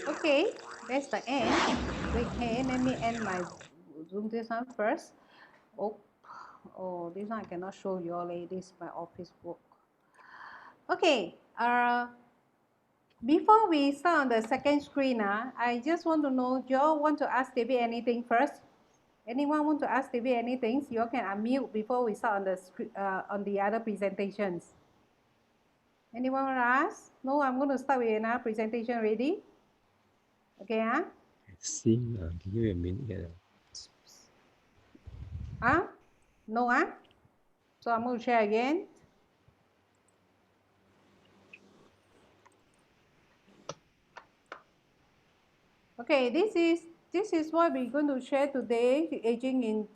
Okay, that's the end. Okay, let me end my Zoom this one first. Oh, oh, this one I cannot show you all. This is my office work. Okay, before we start on the second screen, I just want to know, do you all want to ask David anything first? Anyone want to ask David anything? You all can unmute before we start on the other presentations. Anyone want to ask? No, I'm going to start with another presentation already. Okay, See, give me a minute. No, So I'm going to share again. Okay, this is what we're going to share today. Aging in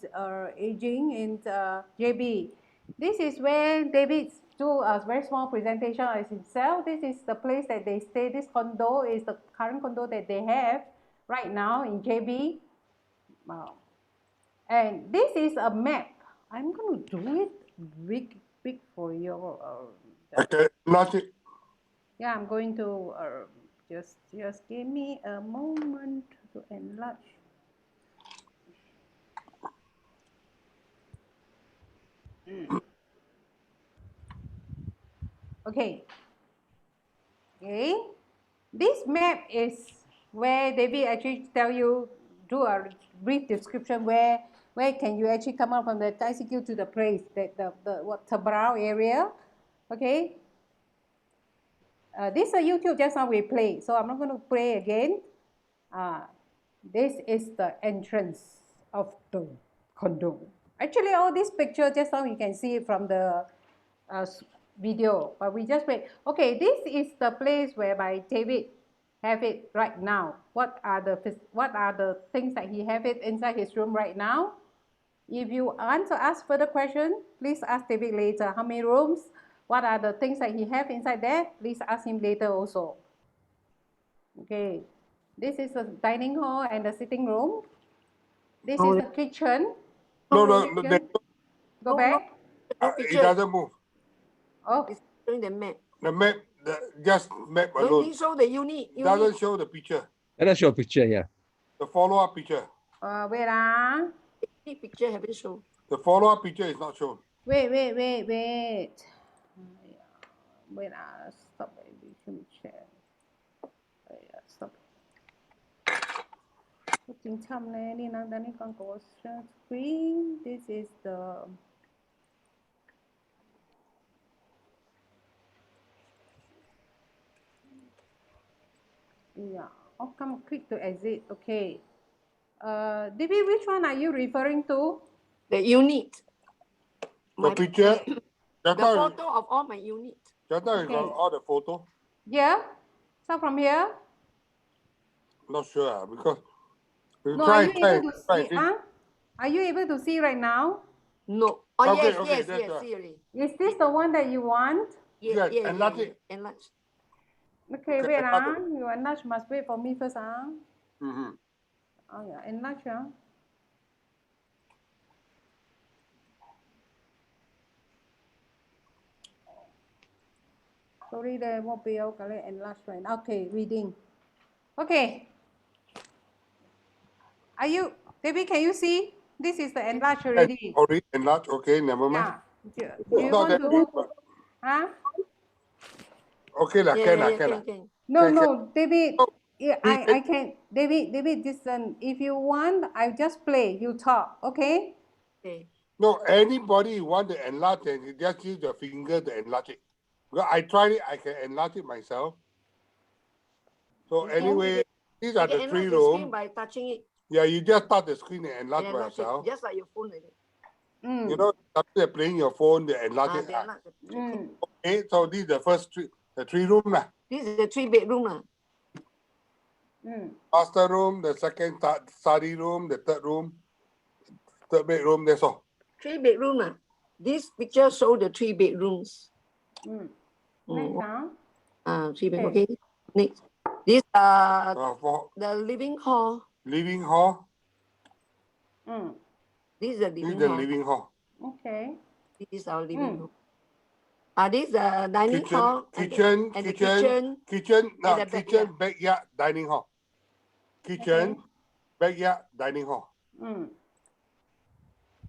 JB. This is where David do a very small presentation as himself. This is the place that they stay. This condo is the current condo that they have right now in JB. Wow. And this is a map. I'm going to do it big for you. Okay, logic. Yeah, I'm going to just give me a moment to enlarge. Okay. Okay. This map is where David actually tell you, do a brief description where can you actually come out from the ICQ to the place that the what Tabarao area. Okay. This is a YouTube just now we play, so I'm not going to play again. This is the entrance of the condo. Actually, all these pictures just now you can see it from the video, but we just wait. Okay, this is the place whereby David have it right now. What are the things that he have it inside his room right now? If you want to ask further questions, please ask David later. How many rooms? What are the things that he have inside there? Please ask him later also. Okay, this is the dining hall and the sitting room. This is the kitchen. No. Go back. It doesn't move. Oh, It's showing the map. The map, just map alone. Don't show the unit. Doesn't show the picture. Let us show a picture, yeah. The follow-up picture. wait Picture haven't shown. The follow-up picture is not shown. Wait. Stop. Let me share. Stop. 整差唔咧，你嗱等你講個 share screen. This is the yeah. Oh, come click to exit. Okay. David, which one are you referring to? The unit. The picture. The photo of all my unit. Just now you got all the photo. Yeah. So from here. Not sure because. No, are you able to see? Are you able to see right now? No. Oh, okay, yes, right. see already. Is this the one that you want? Yes, enlarge it. Enlarge. Okay, wait, you enlarge must wait for me first, Mm-hmm. Oh yeah, enlarge, Sorry, there won't be okay, enlarge right now. Okay, reading. Okay. Are you, David, can you see? This is the enlarge already. Already enlarged, okay, never mind. Yeah. Do you want to? Huh? Okay, can. No, David. Yeah, I can. David, listen. If you want, I just play. You talk, okay? Okay. No, anybody want to enlarge it, you just use your finger to enlarge it. Because I tried it, I can enlarge it myself. So anyway, these are the 3 rooms. By touching it. Yeah, you just touch the screen and enlarge by yourself. Just like your phone. Like that. You know, after playing your phone, they enlarge it. Okay, so these are the 3 rooms. This is the 3 bedroom. Master room, the second study room, the third room, 3rd bedroom, that's all. 3 bedroom. This picture show the 3 bedrooms. Next, 3 bedroom. Okay. Next. This the living hall. Living hall. This is the living hall. Okay. This is our living hall. This is the dining hall. Kitchen, backyard, dining hall. kitchen, backyard, dining hall.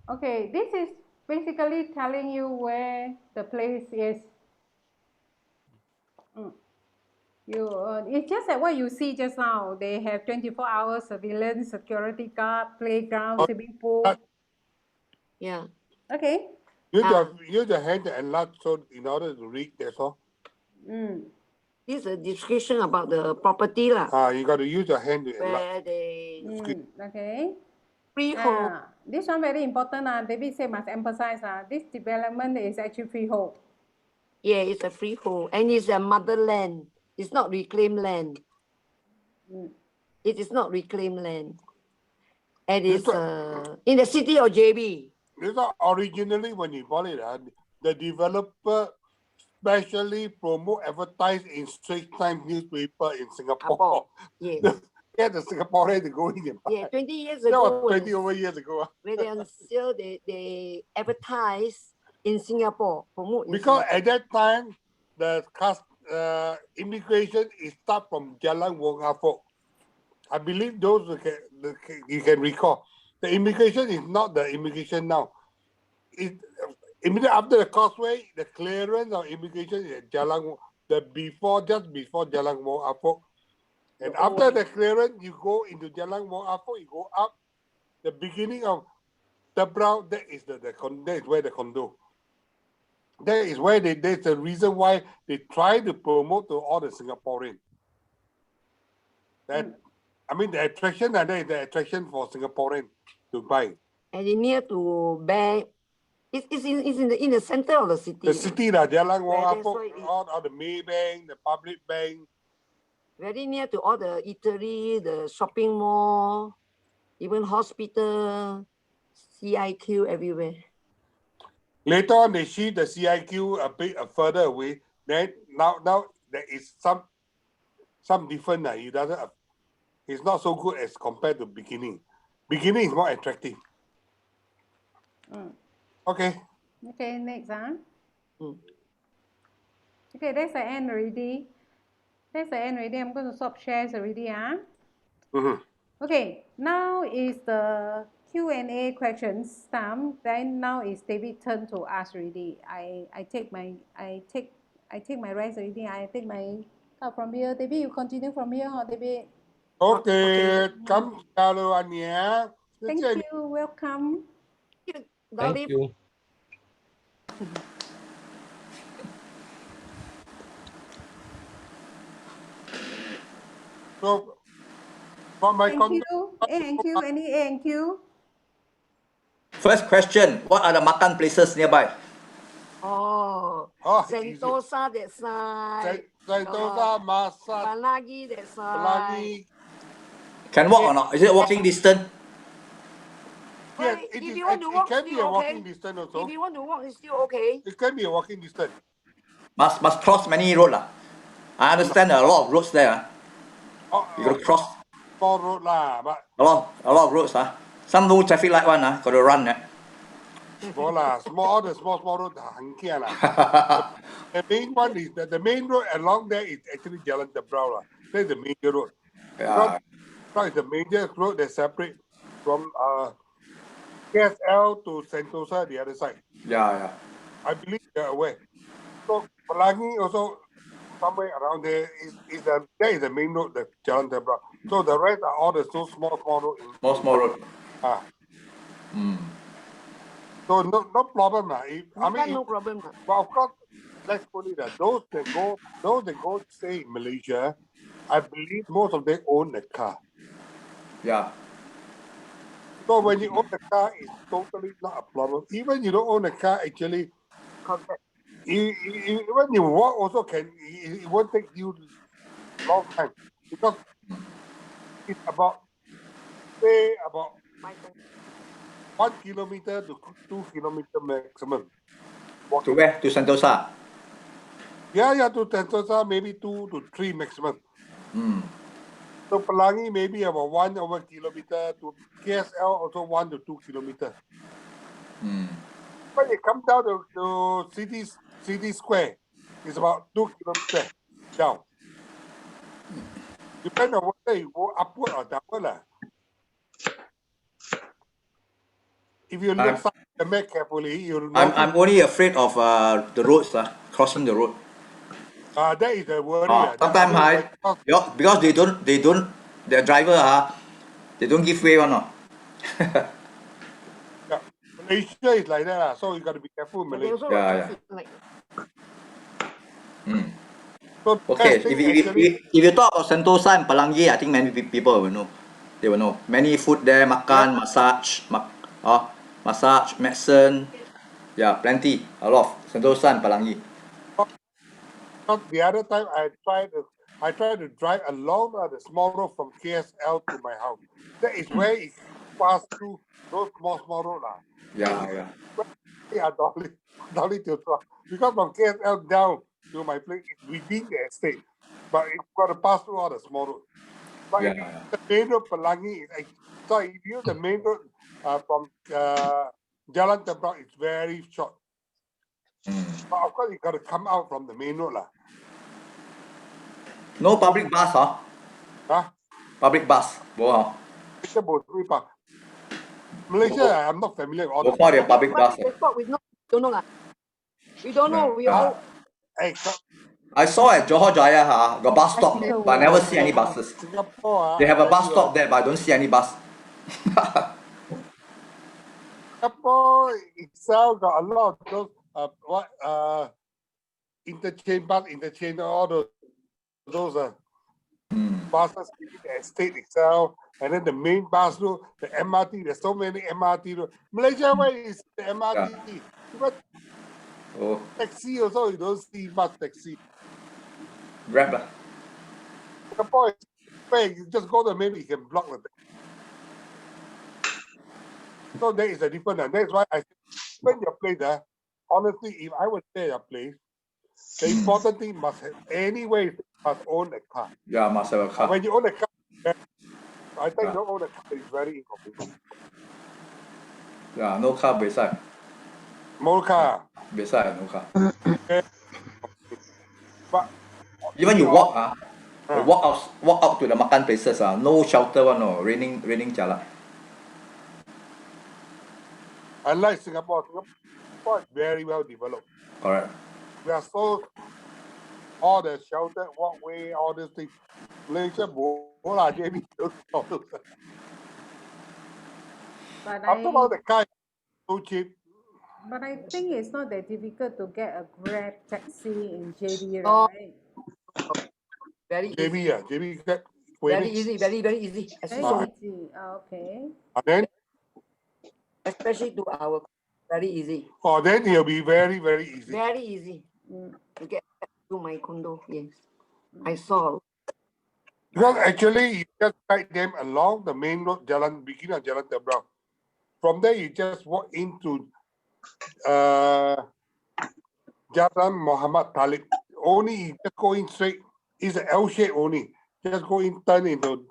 Okay, this is basically telling you where the place is. It's just like what you see just now. They have 24-hour surveillance, security guard, playground, swimming pool. Yeah. Okay. Use your hand to enlarge so in order to read, that's all. This is a description about the property lah. You got to use your hand to enlarge. Where they Okay. freehold. This one very important. David said must emphasize. This development is actually freehold. Yeah, it's a freehold and it's a motherland. It's not reclaimed land. It is not reclaimed land. And it's in the city of JB. This is originally when you bought it, the developer specially promote advertise in Straits Times newspaper in Singapore. Yes. Get the Singaporean to go in and buy. Yeah, 20 years That ago. was 20 over years ago. When they on sale, they advertise in Singapore, promote in Because Singapore. at that time, the immigration is start from Jalan Wong Hafok. I believe those you can recall. The immigration is not the immigration now. Immediately after the causeway, the clearance of immigration is at just before Jalan Wong Hafok. And after the clearance, you go into Jalan Wong Hafok, you go up. The beginning of the brown, that is where the condo. That is where that's the reason why they try to promote to all the Singaporeans. The attraction, that is the attraction for Singaporeans to buy. And it's near to bank. It's in the center of the city. The city, Jalan Wong Hafok, all the Maybank, the public bank. Very near to all the eatery, the shopping mall, even hospital, CIQ everywhere. Later on, they shift the CIQ a bit further away. Then now there is some different. It's not so good as compared to beginning. Beginning is more attractive. Okay. Okay, next. Okay, that's the end already. I'm going to stop shares already. Okay, now is the Q&A questions time. Then now is David's turn to ask already. I take my rest already. I take my card from here. David, you continue from here, David? Okay. Come hello Anya. Thank you. Welcome. Thank you. So, from my A&Q, any A&Q? First question, what are the makan places nearby? Sentosa that side. Sentosa, Massage, Pelangi that side. Pelangi. Can walk or not? Is it walking distance? Yes, If it you want to walk, can be a still walking okay. distance also. If you want to walk, it's still okay. It can be a walking distance. Must cross many roads. I understand there are a lot of roads there. You got to cross. Small road but A lot of roads. Some no traffic light one. Got to run. All the small road. The main one is the main road along there is actually Jalan Tebrau. That's the major road. Yeah. It's the major road that separate from KSL to Sentosa, the other side. Yeah. I believe they're aware. So Pelangi also somewhere around there that is the main road, the Jalan Tebrau. So the rest are all the small road. Small road. So no problem. No problem. But of course, let's put it that those that go stay in Malaysia, I believe most of them own a car. Yeah. So when you own a car, it's totally not a problem. Even you don't own a car, actually, when you walk also it won't take you long time because it's about 1 kilometer to 2 kilometer maximum. To where? To Sentosa? Yeah, to Sentosa, maybe 2 to 3 maximum. So Pelangi maybe about 1 over kilometer, to KSL also 1 to 2 kilometers. When you come down to City Square, it's about 2 kilometers down. Depends on whether you go upward or downward lah. If you look side the map carefully, you'll notice. I'm only afraid of the roads crossing the road. That is the worry. Sometimes because they don't the driver they don't give way one no. Yeah, Malaysia is like that lah, so you got to be careful in But they Malaysia. also got Yeah, traffic like So Okay, best thing actually, if you talk about Sentosa and Pelangi, I think many people will know. They will know. Many food there, makan, massage, massage, medicine. Yeah, plenty. A lot of Sentosa and Pelangi. the other time I tried to drive along the small road from KSL to my house. That is where it pass through those small road lah. Yeah. Yeah, Dolly to try. Because from KSL down to my place, it's within the estate, but it's got to pass through all the small road. But if Yeah. the main road Pelangi is so if you use the main road from Jalan Tebrang, it's very short. But of course, you got to come out from the main road lah. No public bus, Huh? Public bus. Wow. Malaysia, I'm not familiar with all So far, the public bus. transport. We don't know lah. We don't know. We all Hey, I saw at Johor Jaya got bus stop, but I never see any buses. Singapore, They have a bus stop there, but I don't see any bus. Singapore itself got a lot of those interchange, all those buses in the estate itself, and then the main bus route, the MRT. There's so many MRT routes. Malaysia, where is the MRT? Even Oh, taxi also, you don't see much taxi. Grab lah. Singapore is where you just go to the main, you can block the thing. So there is a difference, and that's why I spend your place there. Honestly, if I would stay at your place, the important thing must have anyway must own a car. Yeah, must have a car. When you own a car, I think you don't own a car is very inconvenient. Yeah, no car beside. More car. Beside, no car. But Even you walk, you walk out to the makan places, no shelter one, no, raining jialat. unlike Singapore is very well developed. Correct. We are so all the sheltered walkway, all these things. Malaysia, JB. But After all, the car is so cheap. But I think it's not that difficult to get a Grab taxi in JB, Oh. right? very easy. JB Grab. Very easy. Very easy. Very Ah. easy. Okay. And then, Especially to our very easy. then it'll be very, very easy. Very easy Mm. to get to my condo. Yes, I saw. Because actually, you just guide them along the main road, beginning of Jalan Tebrang. From there, you just walk into Jalan Muhammad Talib. Only you just go in straight. It's an L shape only. Just go in, turn into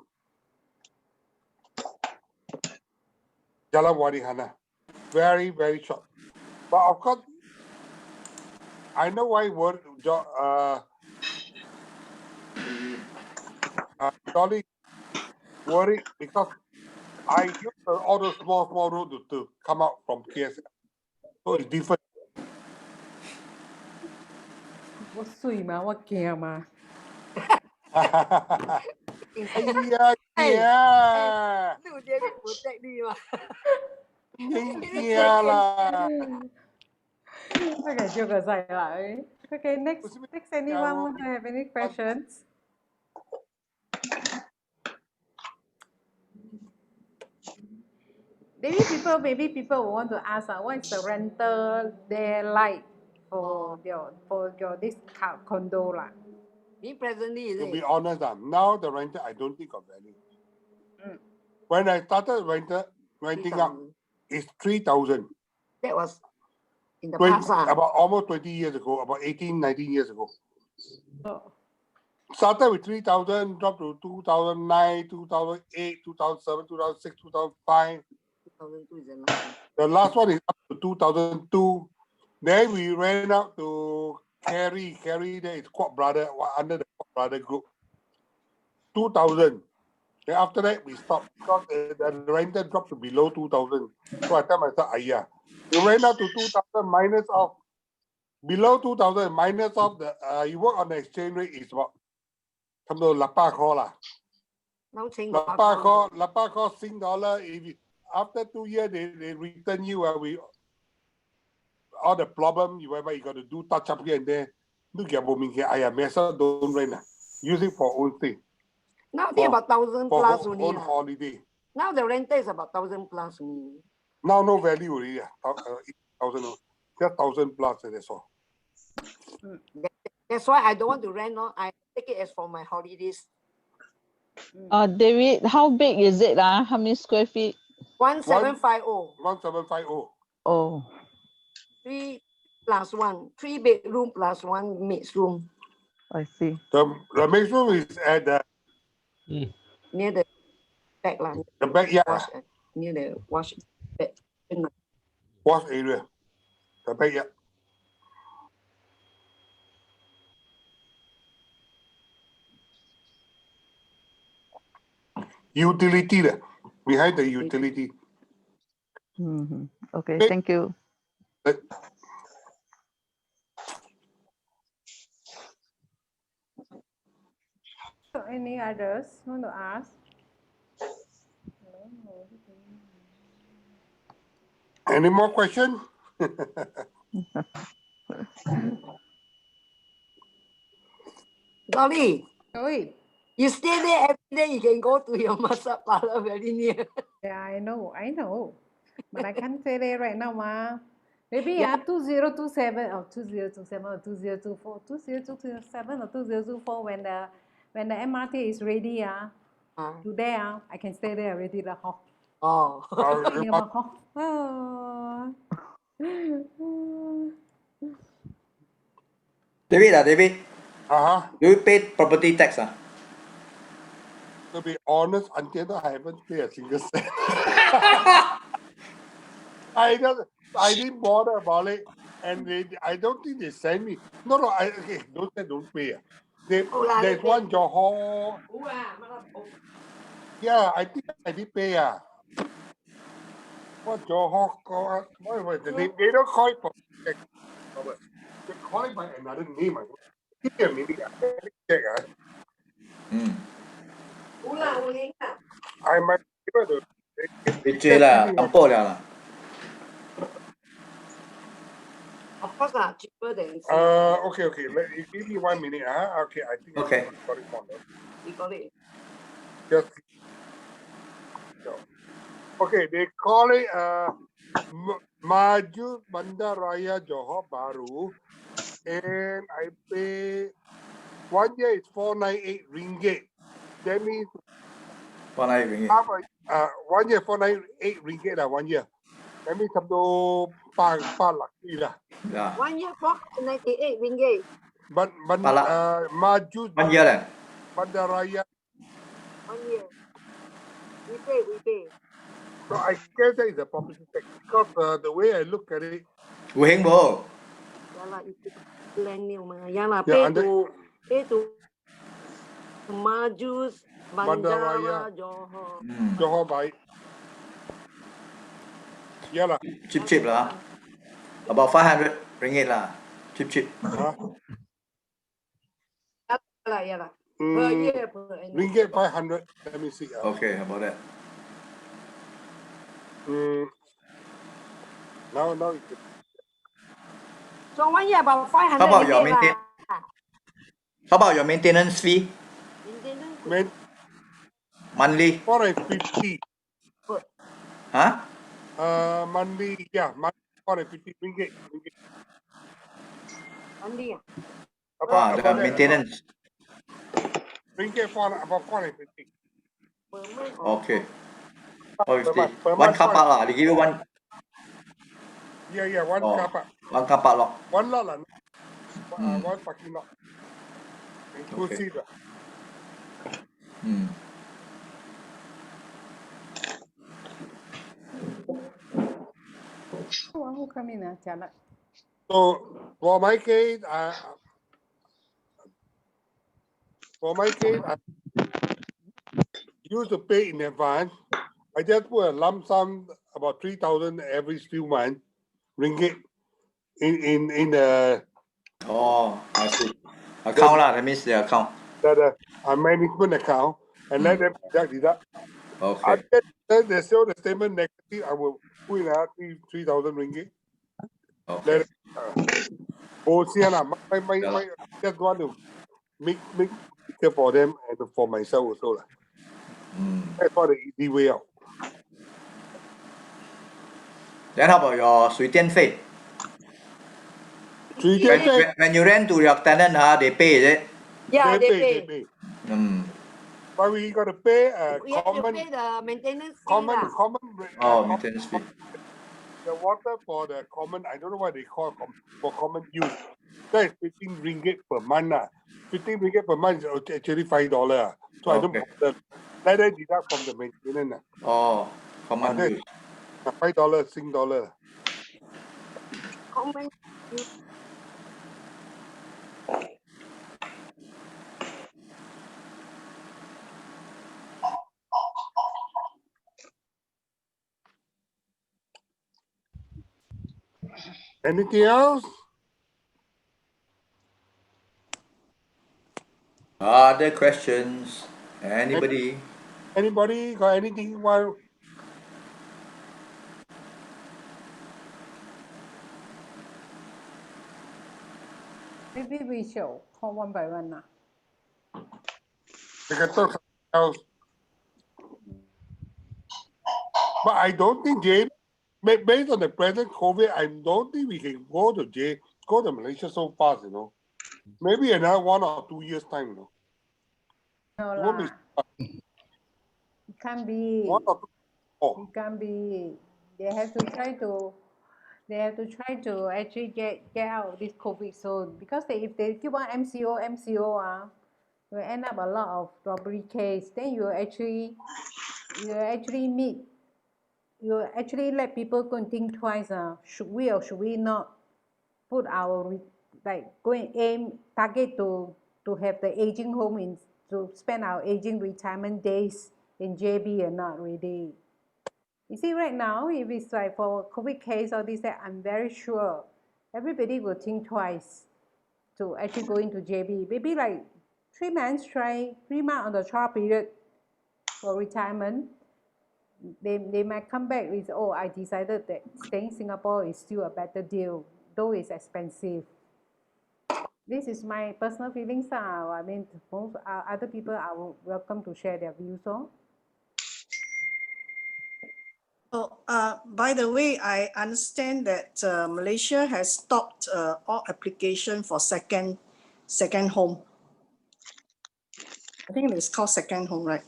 Jalan Wadihana. Very, very short. But of course, I know why Dolly worried because I use all those small roads to come out from KSL. So it's different. 我水嘛，我惊嘛。Yeah. No, David protect me lah. Yeah lah. Okay, joke aside lah. Okay, next. Anyone want to have any questions? Maybe people will want to ask, what is the rental there like for your this condo lah? Me presently is To be it? honest, now the rental I don't think of value. When I started renting out, 3,000. it's 3,000. That was in the past. About almost 20 years ago, about 18, 19 years ago. Oh. Started with 3,000, dropped to 2009, 2008, 2007, 2006, 2005. 2002 is the last one. The last one is up to 2002. Then we ran out to Kerry. Kerry, there is Quad Brother, under the Quad Brother group. 2,000. Then after that, we stopped because the rental dropped to below 2,000. So I tell myself, yeah, you rent out to 2,000 minus off, below 2,000 minus off the, you work on the exchange rate is what? Come to Lapa call lah. Lapa call Sing dollar. If you, after 2 years, they return you, all the problem, whatever you got to do, touch up here and there. Look at what don't rent. Use it for own thing. Now they about 1,000 plus only. Own holiday. Now the rental is about 1,000 plus only. Now no value already. 1,000, just 1,000 plus, that's all. That's why I don't want to rent. No, I take it as for my holidays. David, how big is it? How many square feet? 1,750. 1,750. Oh. 3 plus 1. 3 bedroom plus 1 mixed room. I see. The mixed room is at the near the back line. The backyard. Near the wash area. The backyard. Utility behind the utility. Okay, thank you. Any others want to ask? Any more questions? Dolly, Oi. you stay there every day, you can go to your massage parlor very near. Yeah, I know. But I can't say that right now, ma. Maybe 2027 or 2027 or 2024, 2027 or 2024 when the MRT is ready, today I can stay there already lah. Oh. David. Do you pay property tax? To be honest, until now I haven't paid a single cent. I didn't bother about it, and I don't think they send me. No, don't pay. There's one Johor. Yeah, I think I did pay. What Johor call? They don't call it property tax. They call it by another name. Give me a minute. Check. I might be able to. Of course, cheaper than. Okay. Give me 1 minute. Okay, I think okay. I got it from We got it. Just. Okay, they call it Maju Bandar Raya Johor Bahru, and I pay 1 year is 498 ringgit. That means 498 ringgit. 1 year 498 ringgit 1 year. That means up to 8 lucky lah. Yeah. 1 year 498 ringgit. But Maju 1 year Bandar Raya. 1 year. We pay. So I guess that is a property tax because the way I look at it. Yeah lah, it's land new ma. Yeah lah, pay to Maju's Bandara Johor. Johor baik. Yeah lah. Cheap lah. About 500 ringgit lah. Cheap. Yeah lah. Per year, per annum. Ringgit 500. Let me see. Okay, about that. Now. So 1 year about 500. How about your maintenance fee? Monthly? 450. Monthly, yeah, 450 ringgit. Monthly. The maintenance. Ringgit about 450. Okay. 450. One car park lah. They give you one. Yeah, one car park. One car park lot. One lot lah. One parking lot. Inclusive lah. Who come in? So for my case, used to pay in advance. I just put a lump sum about 3,000 every few months, ringgit, in the Oh, I see. Account lah, that means the account. management account, and let them deduct. Okay. Then they show the statement negative. I will put in 3,000 ringgit. Okay. Let my Yeah lah. just want to make it for them and for myself also lah. That's not the easy way out. Then how about your 水电费? When you rent to your tenant, they pay, is it? Yeah, they they pay. pay. But we got to pay We have to pay the maintenance fee common Maintenance fee. the water for the common. I don't know what they call for common use. That is 15 ringgit per month. 15 ringgit per month is actually $5. So I don't bother. Let them deduct from the maintenance. Oh, common use. $5 Sing dollar. Common. Anything else? Other questions? Anybody? Anybody got anything you want? Maybe we shall call one by one now. We can talk something else. But I don't think, James, based on the present COVID, I don't think we can go to Malaysia so fast, Maybe another 1 or 2 years' time, No It won't be lah. It can't be. 1 or 2. Oh, It can't be. They have to try to actually get out of this COVID zone, because if they keep on MCO, will end up a lot of robbery case. Then you actually let people go and think twice. Should we or should we not put our go and aim target to have the aging home to spend our aging retirement days in JB or not really? You see, right now, if it's like for COVID case or this, that, I'm very sure everybody will think twice to actually go into JB. Maybe like 3 months, try 3 months on the trial period for retirement. They might come back with, oh, I decided that staying in Singapore is still a better deal, though it's expensive. This is my personal feelings. I mean, most other people are welcome to share their views on. Oh, by the way, I understand that Malaysia has stopped all application for second home. I think it's called second home, right?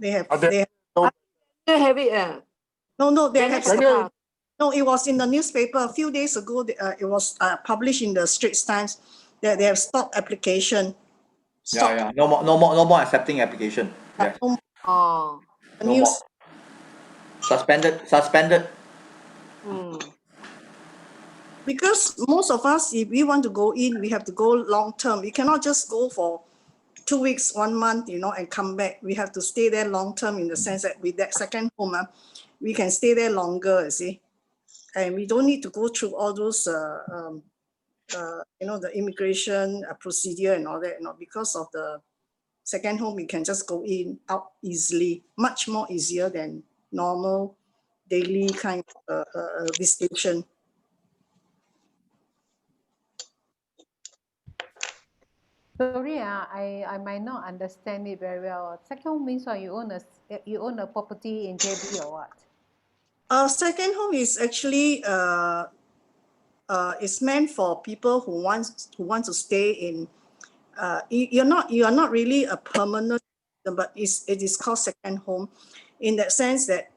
They have. They have it. No, they have. Daniel, No, it was in the newspaper a few days ago. It was published in the Straits Times that they have stopped application. Yeah. No more accepting application. Yes. Oh. No more. Suspended. Because most of us, if we want to go in, we have to go long term. We cannot just go for 2 weeks, 1 month, and come back. We have to stay there long term, in the sense that with that second home, we can stay there longer, you see. And we don't need to go through all those, the immigration procedure and all that, because of the second home, we can just go in, out easily, much more easier than normal daily kind of visitation. Sorry, I might not understand it very well. Second home means what? You own a property in JB or what? Second home is actually it's meant for people who want to stay in. You are not really a permanent, but it is called second home, in that sense that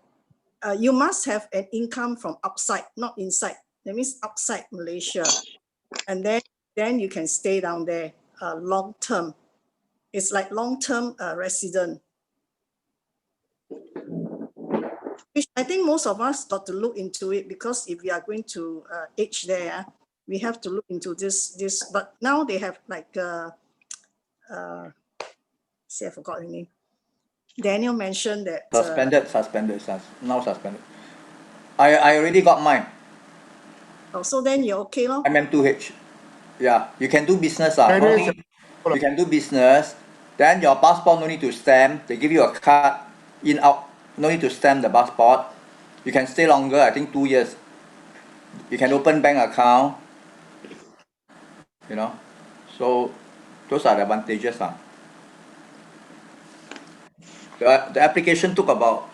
you must have an income from outside, not inside. That means outside Malaysia, and then you can stay down there long term. It's like long-term resident, which I think most of us got to look into it, because if we are going to age there, we have to look into this. But now they have like, see, I forgot the name. Daniel mentioned that. Suspended. Now suspended. I already got mine. So then you're okay, lor. MM2H. Yeah, you can do business. Chinese. You can do business. Then your passport no need to stamp. They give you a card in out. No need to stamp the passport. You can stay longer. I think 2 years. You can open bank account. You know, so those are the advantages. The application took about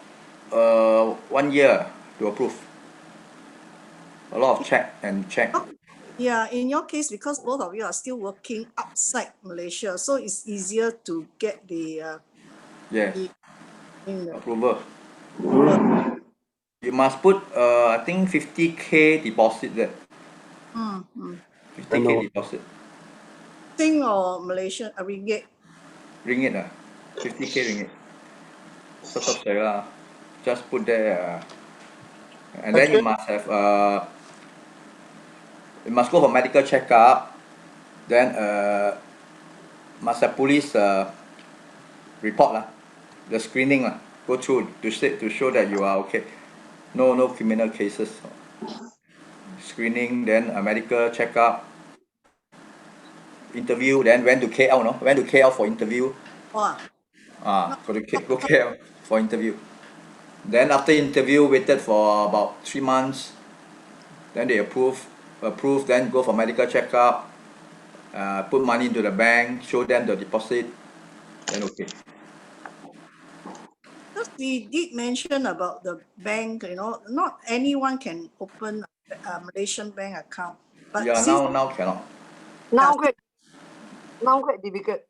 1 year to approve. A lot of check. Yeah, in your case, because both of you are still working outside Malaysia, so it's easier to get the Yes, the approval. approval. You must put I think 50K deposit there. 50K deposit. Sing or Malaysian ringgit? Ringgit 50K ringgit. Tetap saya just put there. And then you must have you must go for medical checkup. Then must have police report the screening go through to show that you are okay. No criminal cases. Screening, then a medical checkup, interview, then went to KL. Went to KL for interview. Wow. Go KL for interview. Then after interview, waited for about 3 months. Then they approve, then go for medical checkup, put money into the bank, show them the deposit, then okay. Because we did mention about the bank, not anyone can open a Malaysian bank account. But Yeah, since now cannot. Now quite difficult.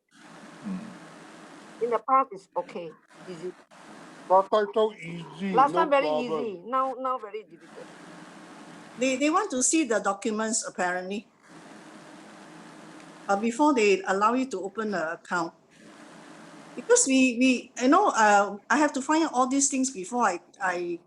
In the past, it's okay, easy. Last time so easy. Last no time very problem. easy. Now very difficult. they want to see the documents apparently before they allow you to open an account. Because we I have to find out all these things before I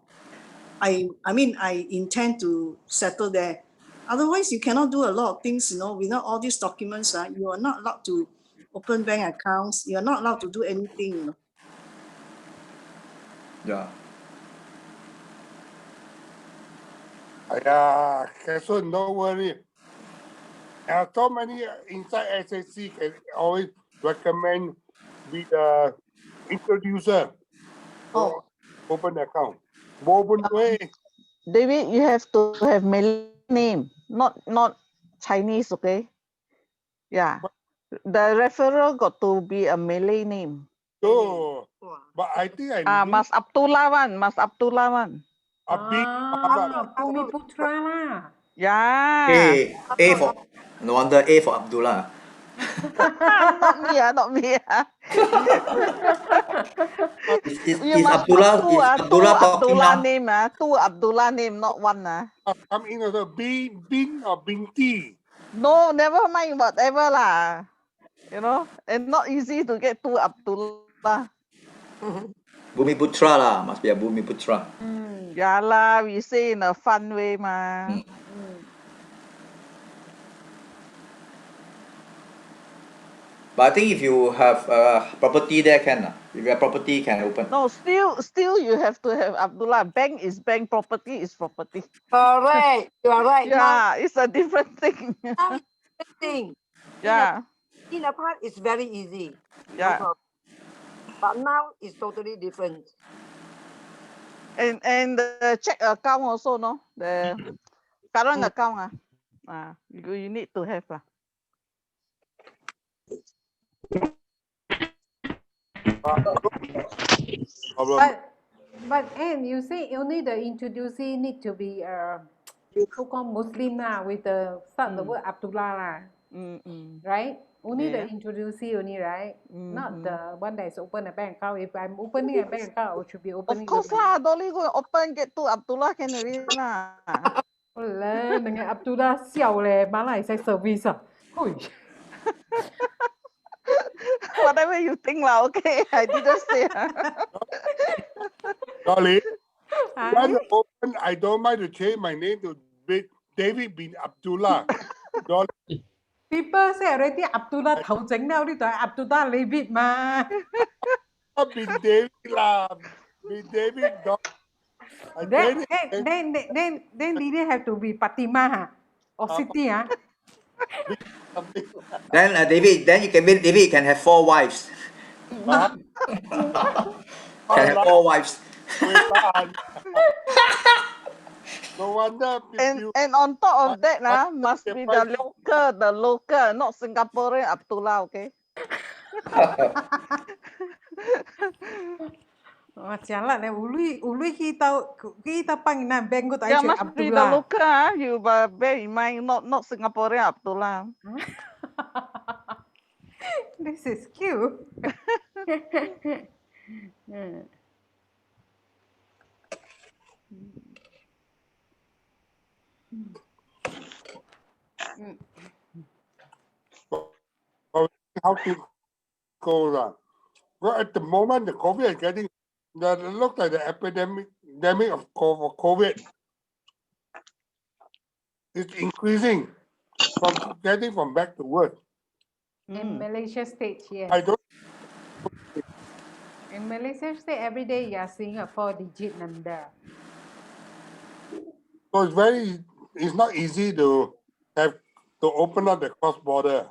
intend to settle there. Otherwise, you cannot do a lot of things, without all these documents. You are not allowed to open bank accounts. You are not allowed to do anything. Yeah. So no worry. So many inside SSC can always recommend with the introducer. Oh. Open account. Open way. David, you have to have Malay name, not Chinese, okay? Yeah. The referral got to be a Malay name. So, but I think I need Mas Abdullah one. a big Bumi Putra lah. Yeah. A for no wonder A for Abdullah. Not me. You Is must Abdullah put two talking Abdullah now? name, two Abdullah name, not one. come in also bin or binti. No, never mind, whatever lah. And not easy to get two Abdullah. Bumi Putra lah, must be a Bumi Putra. Yeah lah, we say in a fun way ma. But I think if you have property there can. If you have property, can open. No, still you have to have Abdullah. Bank is bank, property is property. Correct. You are right. Yeah, it's a different thing. Now it's the thing. Yeah. In the past, it's very easy. Yeah. No problem. But now it's totally different. And the check account also, no? The current account, you need to have. But Anne, you say only the introducee need to be so-called Muslim with the start the word Abdullah right? Only the introducee only, right? Not the one that is open a bank account. If I'm opening a bank account, I should be opening. Of course lah, Dolly go open get to Abdullah can already lah. Dengan Abdullah siao leh, mana is service Whatever you think lah, okay. I didn't say. Dolly, when open, I don't mind to change my name to David bin Abdullah. Dolly. People say already Abdullah 頭整了，呢度係 Abdullah David 嘛。Bin David lah. Bin David dog. Then Lilian have to be Fatima, huh? Or Siti, huh? Something. Then David, then you can make David can have 4 wives. Can have 4 wives. No wonder And on top of that, must be the local, not Singaporean Abdullah, okay? Oh, jalan ului kita pangina bengo tai Yeah, che must be the Abdullah. local, you bear in mind, not Singaporean Abdullah. This is cute. Mm. how to go on. Well, at the moment, the COVID is getting, that looks like the epidemic of COVID is increasing from getting from back to work. In Malaysia state, yes. I don't. In Malaysia state, every day you are seeing a 4-digit number. So it's not easy to open up the cross border.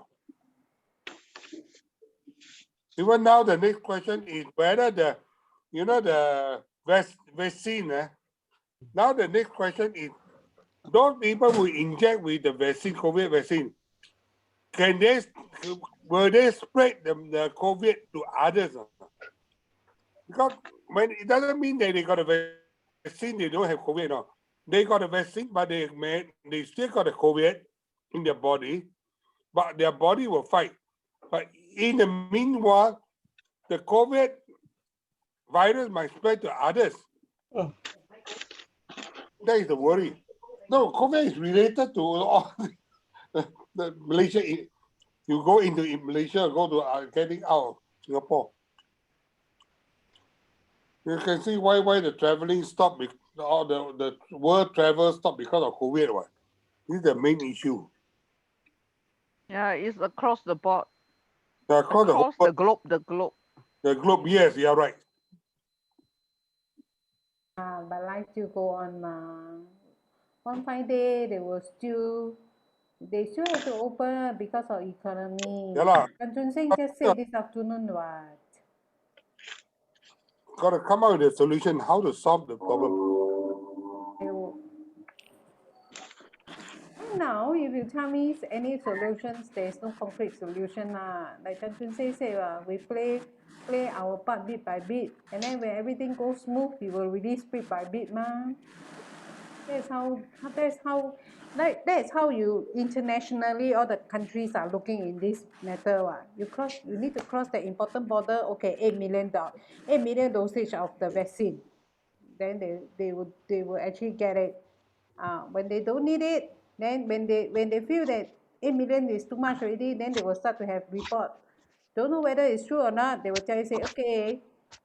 Even now, the next question is whether the vaccine. Now the next question is, those people who inject with the vaccine, COVID vaccine, will they spread the COVID to others? Because when it doesn't mean that they got a vaccine, they don't have COVID. No, they got a vaccine, but they still got a COVID in their body, but their body will fight. But in the meanwhile, the COVID virus might spread to others. That is the worry. No, COVID is related to all the Malaysia. You go into Malaysia, go to getting out of Singapore. You can see why the traveling stopped. All the world travel stopped because of COVID. What? This is the main issue. Yeah, it's across the board. Across the globe. The globe, yes, you're right. But life still go on. One fine day, they still have to open because of economy. Yeah lah. Tan Chun Sing just said this afternoon, what? Got to come up with a solution how to solve the problem. Now, if you tell me any solutions, there's no concrete solution. Like Tan Chun Sing said, we play our part bit by bit, and then when everything goes smooth, we will release bit by bit. That's how you internationally all the countries are looking in this matter. You need to cross the important border. Okay, 8 million dosage of the vaccine. Then they will actually get it. When they don't need it, then when they feel that 8 million is too much already, then they will start to have report. Don't know whether it's true or not. They will tell you, say, okay,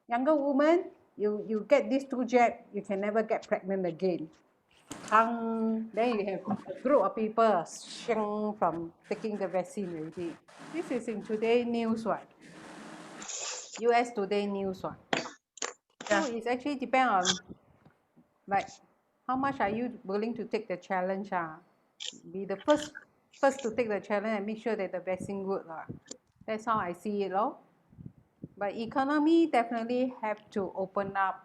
younger woman, you get these 2 jabs, you can never get pregnant again. Then you have a group of people from taking the vaccine already. This is in Today News, what? US Today News, what? So it's actually depend on, like, how much are you willing to take the challenge? Be the first to take the challenge and make sure that the vaccine good. That's how I see it. But economy definitely have to open up.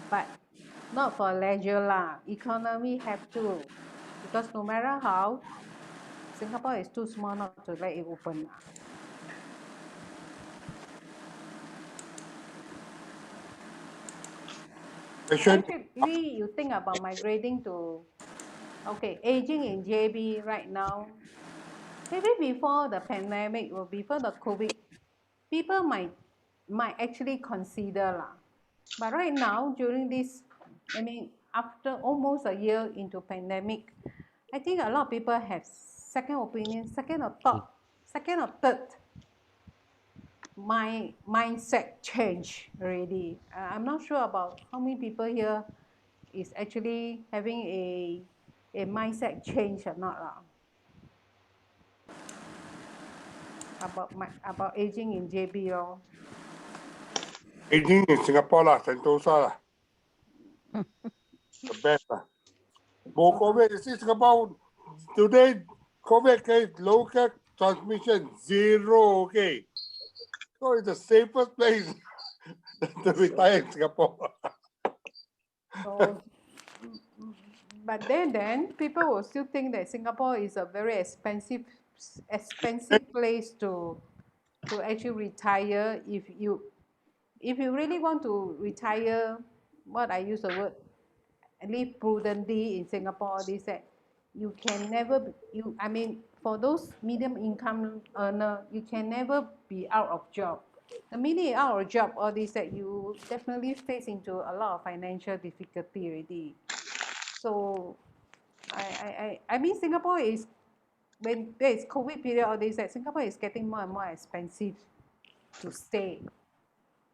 But not for leisure. Economy have to. Because no matter how, Singapore is too small not to let it open. Actually, you think about migrating to, aging in JB right now. Maybe before the pandemic or before the COVID, people might actually consider. But right now, during this, after almost a year into pandemic, I think a lot of people have second opinion, second or third mindset change already. I'm not sure about how many people here is actually having a mindset change or not. About aging in JB. Beijing in Singapore lah, Sentosa lah. The best lah. More COVID, you see Singapore today, COVID case, local transmission, 0, okay. So it's the safest place to retire in Singapore. So, but then people will still think that Singapore is a very expensive place to actually retire. If you really want to retire, what I use the word, live prudently in Singapore, they said you can never I mean, for those medium income earner, you can never be out of job. The minute you're out of job, all this, that you definitely face into a lot of financial difficulty already. So I mean, Singapore is, when there is COVID period, all this, that Singapore is getting more and more expensive to stay.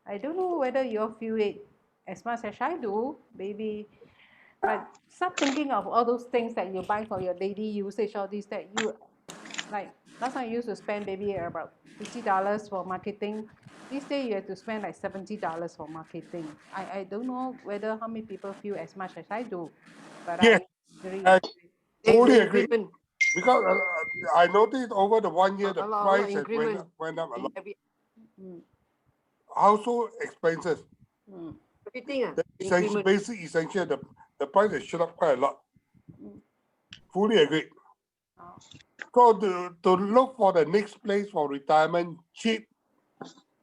I don't know whether you all feel it as much as I do, maybe. But start thinking of all those things that you buy for your daily usage, all these, that you, like last time I used to spend maybe about $50 for marketing. This day you have to spend like $70 for marketing. I don't know whether how many people feel as much as I do, but Yes, I agree. I There's fully the agree. increment. Because I noticed over the 1 year, A the lot price has increment. went up a lot. Mm, Household expenses, mm, Everything. the essential, Increment. basic essential, the price has shot up quite a lot. mm. Fully agree. Oh. So to look for the next place for retirement cheap,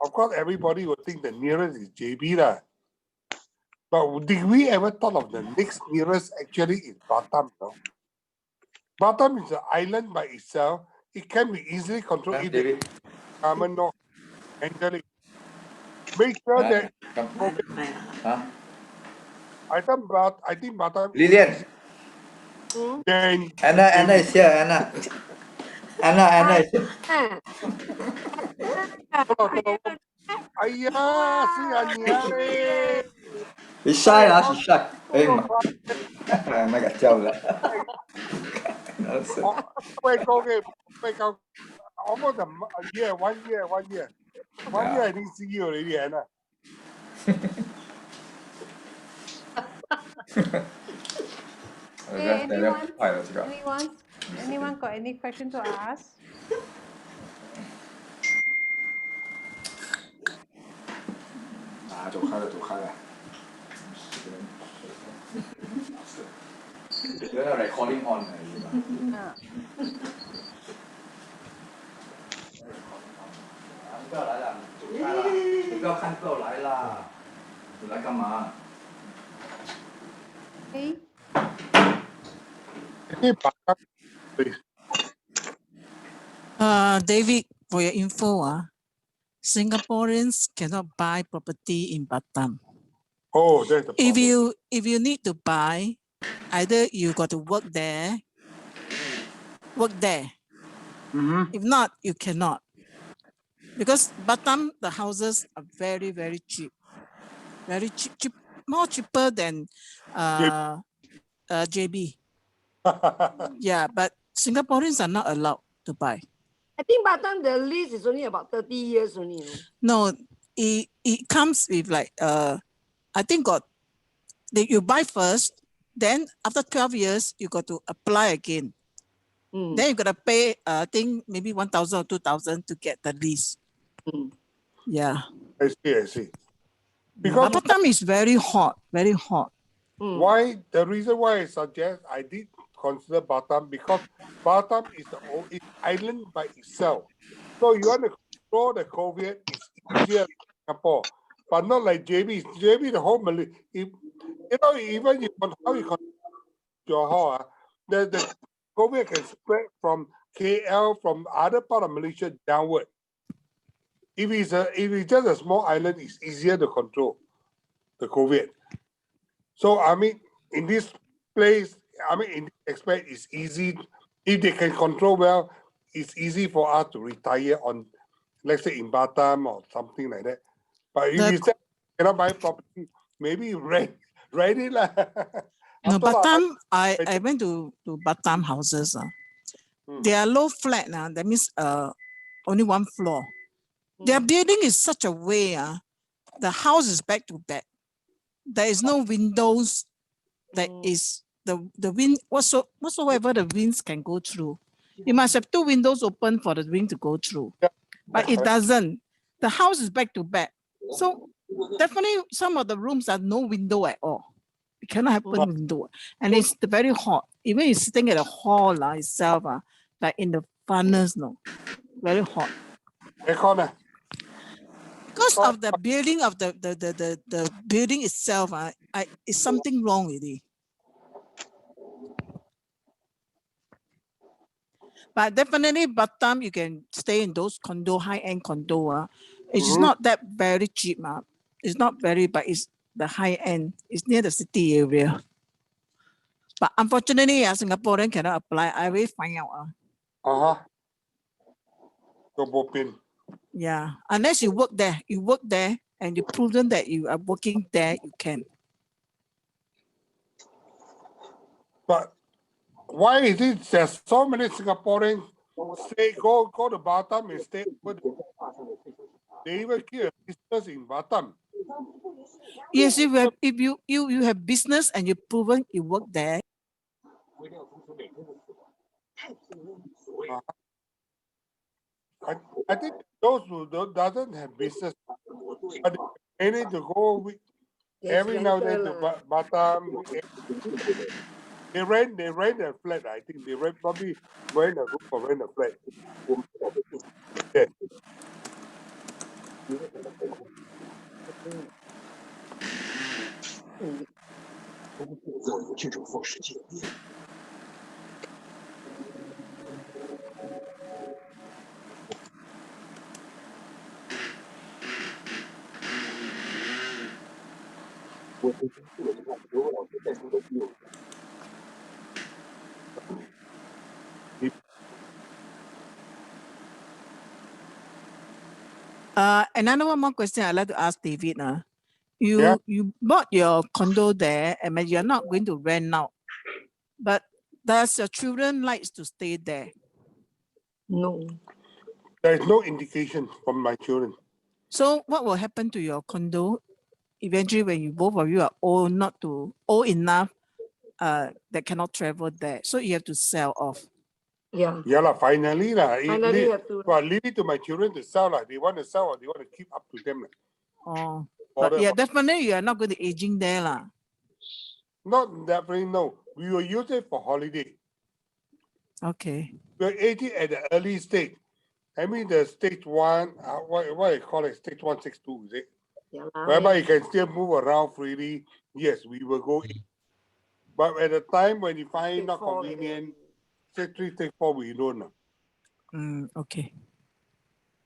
of course everybody would think the nearest is JB lah. But did we ever thought of the next nearest actually is Batam? No? Batam is an island by itself. It can be easily controlled if the David. government not handle it. Make sure that Come. Huh? I think Batam Lilian. is then Anna is here, Anna. Anna is here. Ayah, si Anyare. She's shy lah, she's shy. Hey, Anna got tell lah. Wait, okay, almost a year, 1 year. 1 year I didn't see you already, Anna. Hey, anyone got any question to ask? You're recording on. 不要来了，走开了，你不要看，不要来啦，你来干嘛？ Hey, Batam, please. David, for your info, Singaporeans cannot buy property in Batam. Oh, that's the problem. If you need to buy, either you got to work there. If not, you cannot. Because Batam, the houses are very, very cheap. Very cheap, more cheaper than JB. Yeah, but Singaporeans are not allowed to buy. I think Batam, the lease is only about 30 years only. No, it comes with like, I think you buy first, then after 12 years, you got to apply again. Then you got to pay, I think maybe 1,000 or 2,000 to get the lease. Yeah. I see. Because Batam is very hot, very hot. why? The reason why I suggest I did consider Batam, because Batam is the island by itself. So you want to control the COVID, it's easier in Singapore, but not like JB. JB, the whole Malay. Even how you control Johor, the COVID can spread from KL, from other part of Malaysia downward. If it's just a small island, it's easier to control the COVID. So I mean, in this place, in this aspect, it's easy. If they can control well, it's easy for us to retire on, let's say, in Batam or something like that. But if you say you cannot buy property, maybe rent it lah. No, Batam, I went to Batam houses. They are low flat. That means only one floor. Their building is such a way. the house is back to back. There is no windows. That is the wind whatsoever the winds can go through. You must have 2 windows open for the wind to go through. Yeah. But it doesn't. The house is back to back. So definitely some of the rooms are no window at all. It cannot happen window. And it's very hot. Even you're sitting at a hall itself, like in the furnace, no, very hot. Aircon. Because of the building of the building itself, it's something wrong with it. But definitely Batam, you can stay in those condo, high-end condo. It's not that very cheap. It's not very, but it's the high-end. It's near the city area. But unfortunately, Singaporean cannot apply. I will find out. Yeah, unless you work there. You work there and you prove them that you are working there, you can. But why is it there's so many Singaporeans go to Batam and stay over there? They even keep a business in Batam. Yes, if you have business and you proven you work there. I think those who doesn't have business, but they need to go every now and then to Batam. They rent a flat. I think they probably rent a room or rent a flat. Yeah. Another one more question I'd like to ask David. You bought your condo there, and you're not going to rent out. But does your children like to stay there? No. There is no indication from my children. So what will happen to your condo eventually when you both of you are old enough that cannot travel there? So you have to sell off. Yeah. Yeah, finally. Finally have to. Well, leave it to my children to sell. They want to sell or they want to keep up to them. Oh, but yeah, definitely you are not going to aging there. Not definitely, no. We will use it for holiday. Okay. We're aging at the early stage. I mean, the stage 1, what I call it, stage 1, stage 2, is it? Yeah, whereby you can still move around freely. Yes, we will go in. But at the time when you find it not convenient, stage 3, stage 4, we don't know. Okay.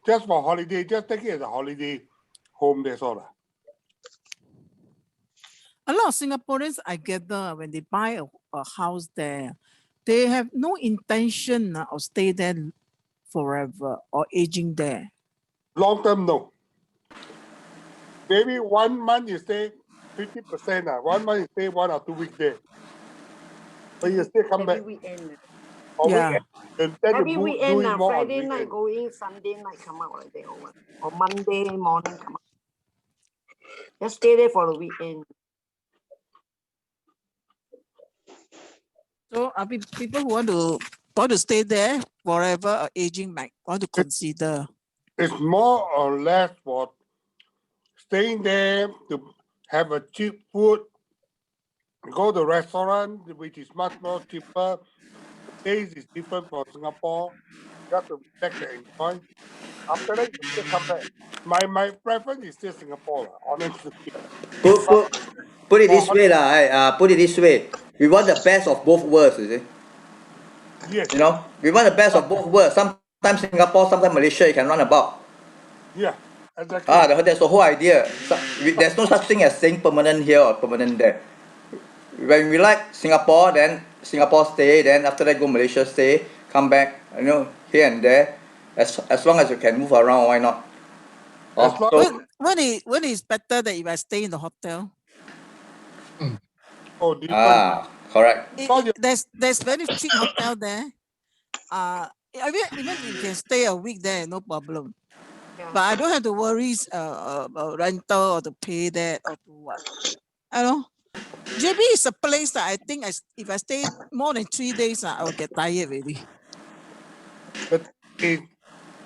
Just for holiday, just take it as a holiday home, that's all. A lot of Singaporeans I gather when they buy a house there, they have no intention of stay there forever or aging there. Long term, no. Maybe 1 month you stay 50%. 1 month you stay 1 or 2 weeks there. But you still come back. Every weekend. Or Yeah. weekend. Every weekend, Friday weekend. night going, Sunday night come out like that, or Monday morning come out. Just stay there for the weekend. So people who want to stay there forever or aging might want to consider. It's more or less for staying there to have a cheap food, go to restaurant, which is much more cheaper. Taste is different from Singapore. You have to relax and enjoy. After that, you still come back. My preference is still Singapore, honestly. Put it this way, put it this way. We want the best of both worlds, you see. Yes. You know, we want the best of both worlds. Sometimes Singapore, sometimes Malaysia, you can run about. Yeah, exactly. That's the whole idea. There's no such thing as staying permanent here or permanent there. When we like Singapore, then Singapore stay. Then after that, go Malaysia stay. Come back, here and there. As long as you can move around, why not? When is better that if I stay in the hotel? Correct. There's very cheap hotel there. Even you can stay a week there, no problem. But I don't have to worry about rental or to pay that or to what. I know. JB is a place that I think if I stay more than 3 days, I will get tired already. But if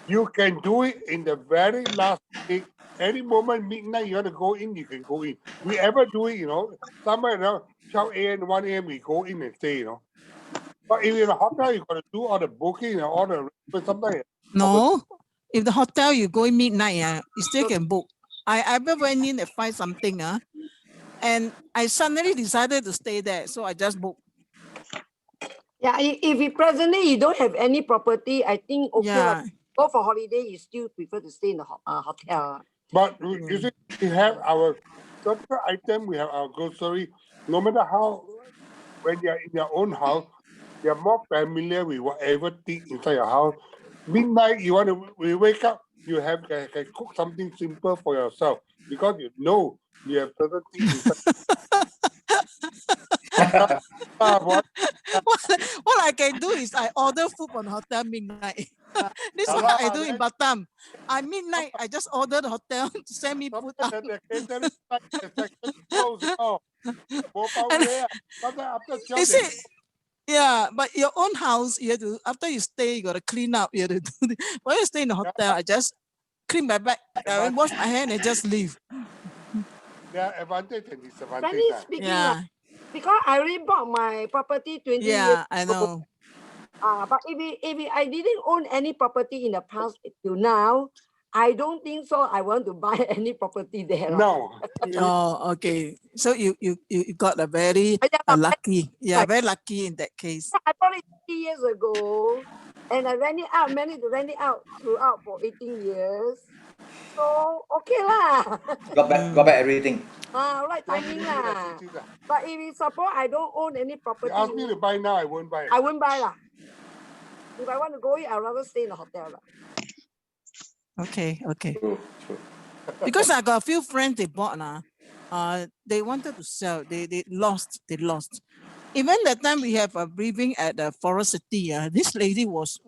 you can do it in the very last week, any moment midnight you want to go in, you can go in. We ever do it, somewhere around 12 a.m., 1 a.m. we go in and stay, But if you're in a hotel, you got to do all the booking and all the, but sometimes. No, if the hotel you go in midnight, you still can book. I ever went in at 5 something, and I suddenly decided to stay there, so I just booked. Yeah, if you presently you don't have any property, I think okay. Yeah. Go for holiday, you still prefer to stay in the hotel. But you see, we have our certain item, we have our grocery. No matter how, when you're in your own house, you're more familiar with whatever thing inside your house. Midnight, we wake up, you can cook something simple for yourself because you know you have certain things inside. What I can do is I order food from the hotel midnight. This is what I do in Batam. I midnight, I just order the hotel to send me food out. The catering section closed. You see, yeah, but your own house, you have to, after you stay, you got to clean up. You have to do when you stay in the hotel, I just clean my back, wash my hand and just leave. There are advantage and disadvantage. Frankly speaking, because I already bought my property 20 years ago. I know. But if I didn't own any property in the past till now, I don't think so. I want to buy any property there. No. Oh, okay. So you got a very lucky. Yeah, very lucky in that case. I bought it 3 years ago, and I managed to rent it out throughout for 18 years. So okay lah. Got back everything. Right timing lah. But if you suppose I don't own any property, you ask me to buy now, I won't buy. I won't buy lah. If I want to go in, I'd rather stay in the hotel lah. Okay. True. Because I got a few friends they bought they wanted to sell. They lost. Even that time we have a briefing at the Forest City. This lady was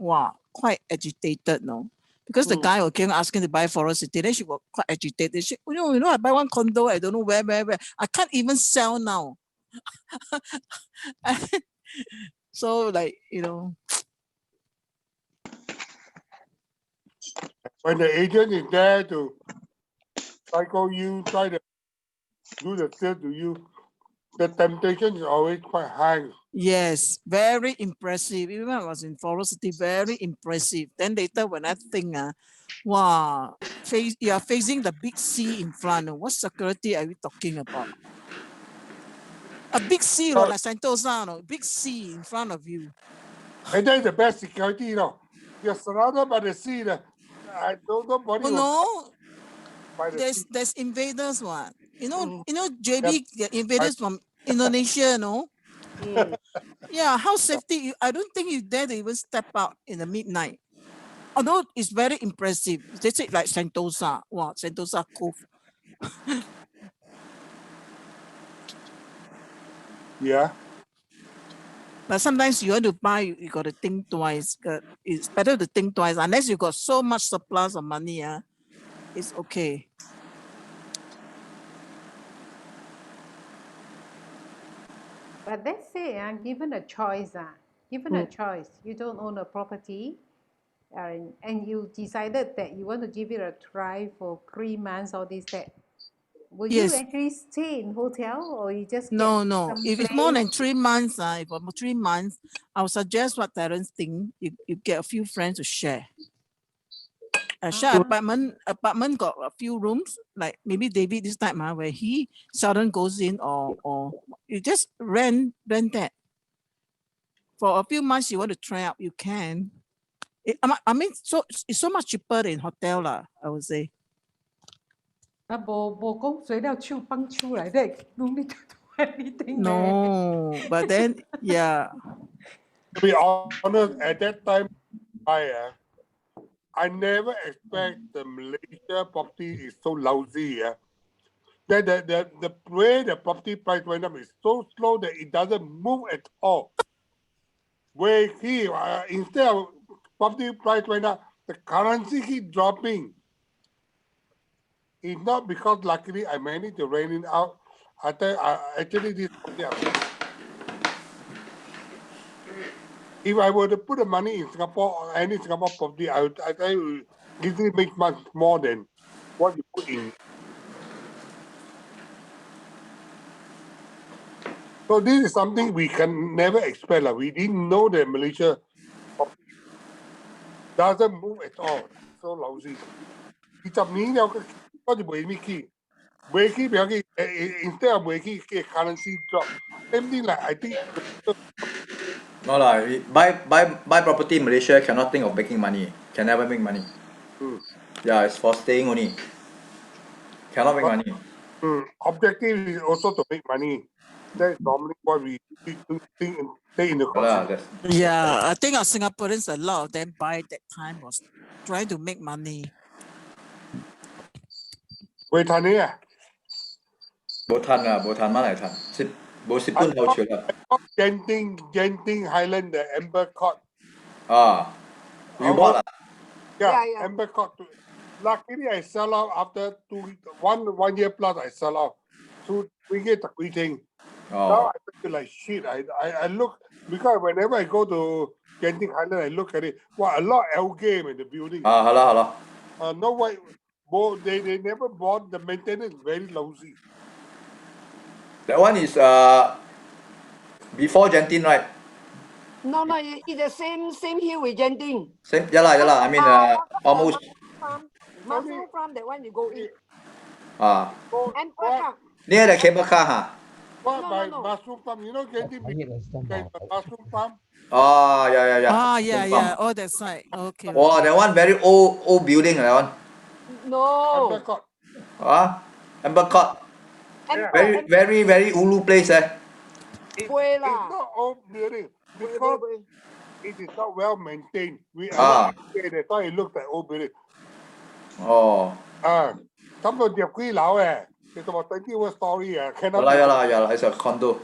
quite agitated, no. Because the guy came asking to buy Forest City, then she was quite agitated. She, I buy one condo, I don't know where. I can't even sell now. So When the agent is there to psycho you, try to do the sale to you, the temptation is always quite high. Yes, very impressive. Even when I was in Forest City, very impressive. Then later when I think, you are facing the big sea in front. What security are we talking about? A big sea, like Sentosa, big sea in front of you. And that's the best security, You're surrounded by the sea. I don't know nobody. There's invaders, what? JB, the invaders from Indonesia, no? Yeah, how safety? I don't think you dare to even step out in the midnight. Although it's very impressive. They say like Sentosa. Wow, Sentosa Cove. Yeah. But sometimes you want to buy, you got to think twice. It's better to think twice. Unless you got so much surplus of money, it's okay. But let's say, given a choice, you don't own a property, and you decided that you want to give it a try for 3 months or that. Will you actually stay in hotel or you just no? If it's more than 3 months, if for 3 months, I would suggest what Terence think. You get a few friends to share. Share apartment got a few rooms, like maybe David this time where he seldom goes in, or you just rent that. For a few months you want to try out, you can. So it's so much cheaper than hotel lah, I would say. No, but then yeah. To be honest, at that time, I never expect the Malaysia property is so lousy. That the way the property price went up is so slow that it doesn't move at all. Where here, instead of property price went up, the currency keep dropping. It's not because luckily I managed to rent it out. Actually this is something if I were to put the money in Singapore or any Singapore property, I tell you easily make much more than what you put in. So this is something we can never expect. We didn't know that Malaysia doesn't move at all. So lousy. 20年有個嗰條未起，未起表記instead of 未起嘅 currency drop. Same thing like I think. No lah, buy property in Malaysia cannot think of making money. Can never make money. Yeah, it's for staying only. Cannot make money. Objective is also to make money. That's normally what we think and take into consideration. Yeah, I think our Singaporeans, a lot of them by that time was trying to make money. 會賺你啊！冇賺啊，冇賺乜嚟賺，冇蝕半口潮啦。Genting Highland the Amber Court. You bought ah? Yeah, Amber Court. Luckily, I sell out after 1 year plus. I sell out. So we get the quitting. Now I feel like shit. I look because whenever I go to Genting Highland, I look at it. Wow, a lot of algae in the building. Hello. No way. They never bought the maintenance very lousy. That one is before Genting, right? No, it's the same hill with Genting. Same, yeah lah. I mean, almost. Mushroom farm, that one you go in. And Near the cable car, huh? What by mushroom farm? You know Genting mushroom farm? Yeah. Yeah. Oh, that's right. Okay. Wow, that one very old building, that one. No. Amber Court. Amber Court. Very ulu place, It's not old building because it is not well maintained. That's why it looks like old building. 差唔多入幾樓嘅，其實我睇呢個 story 啊，睇到。Yeah lah, it's a condo.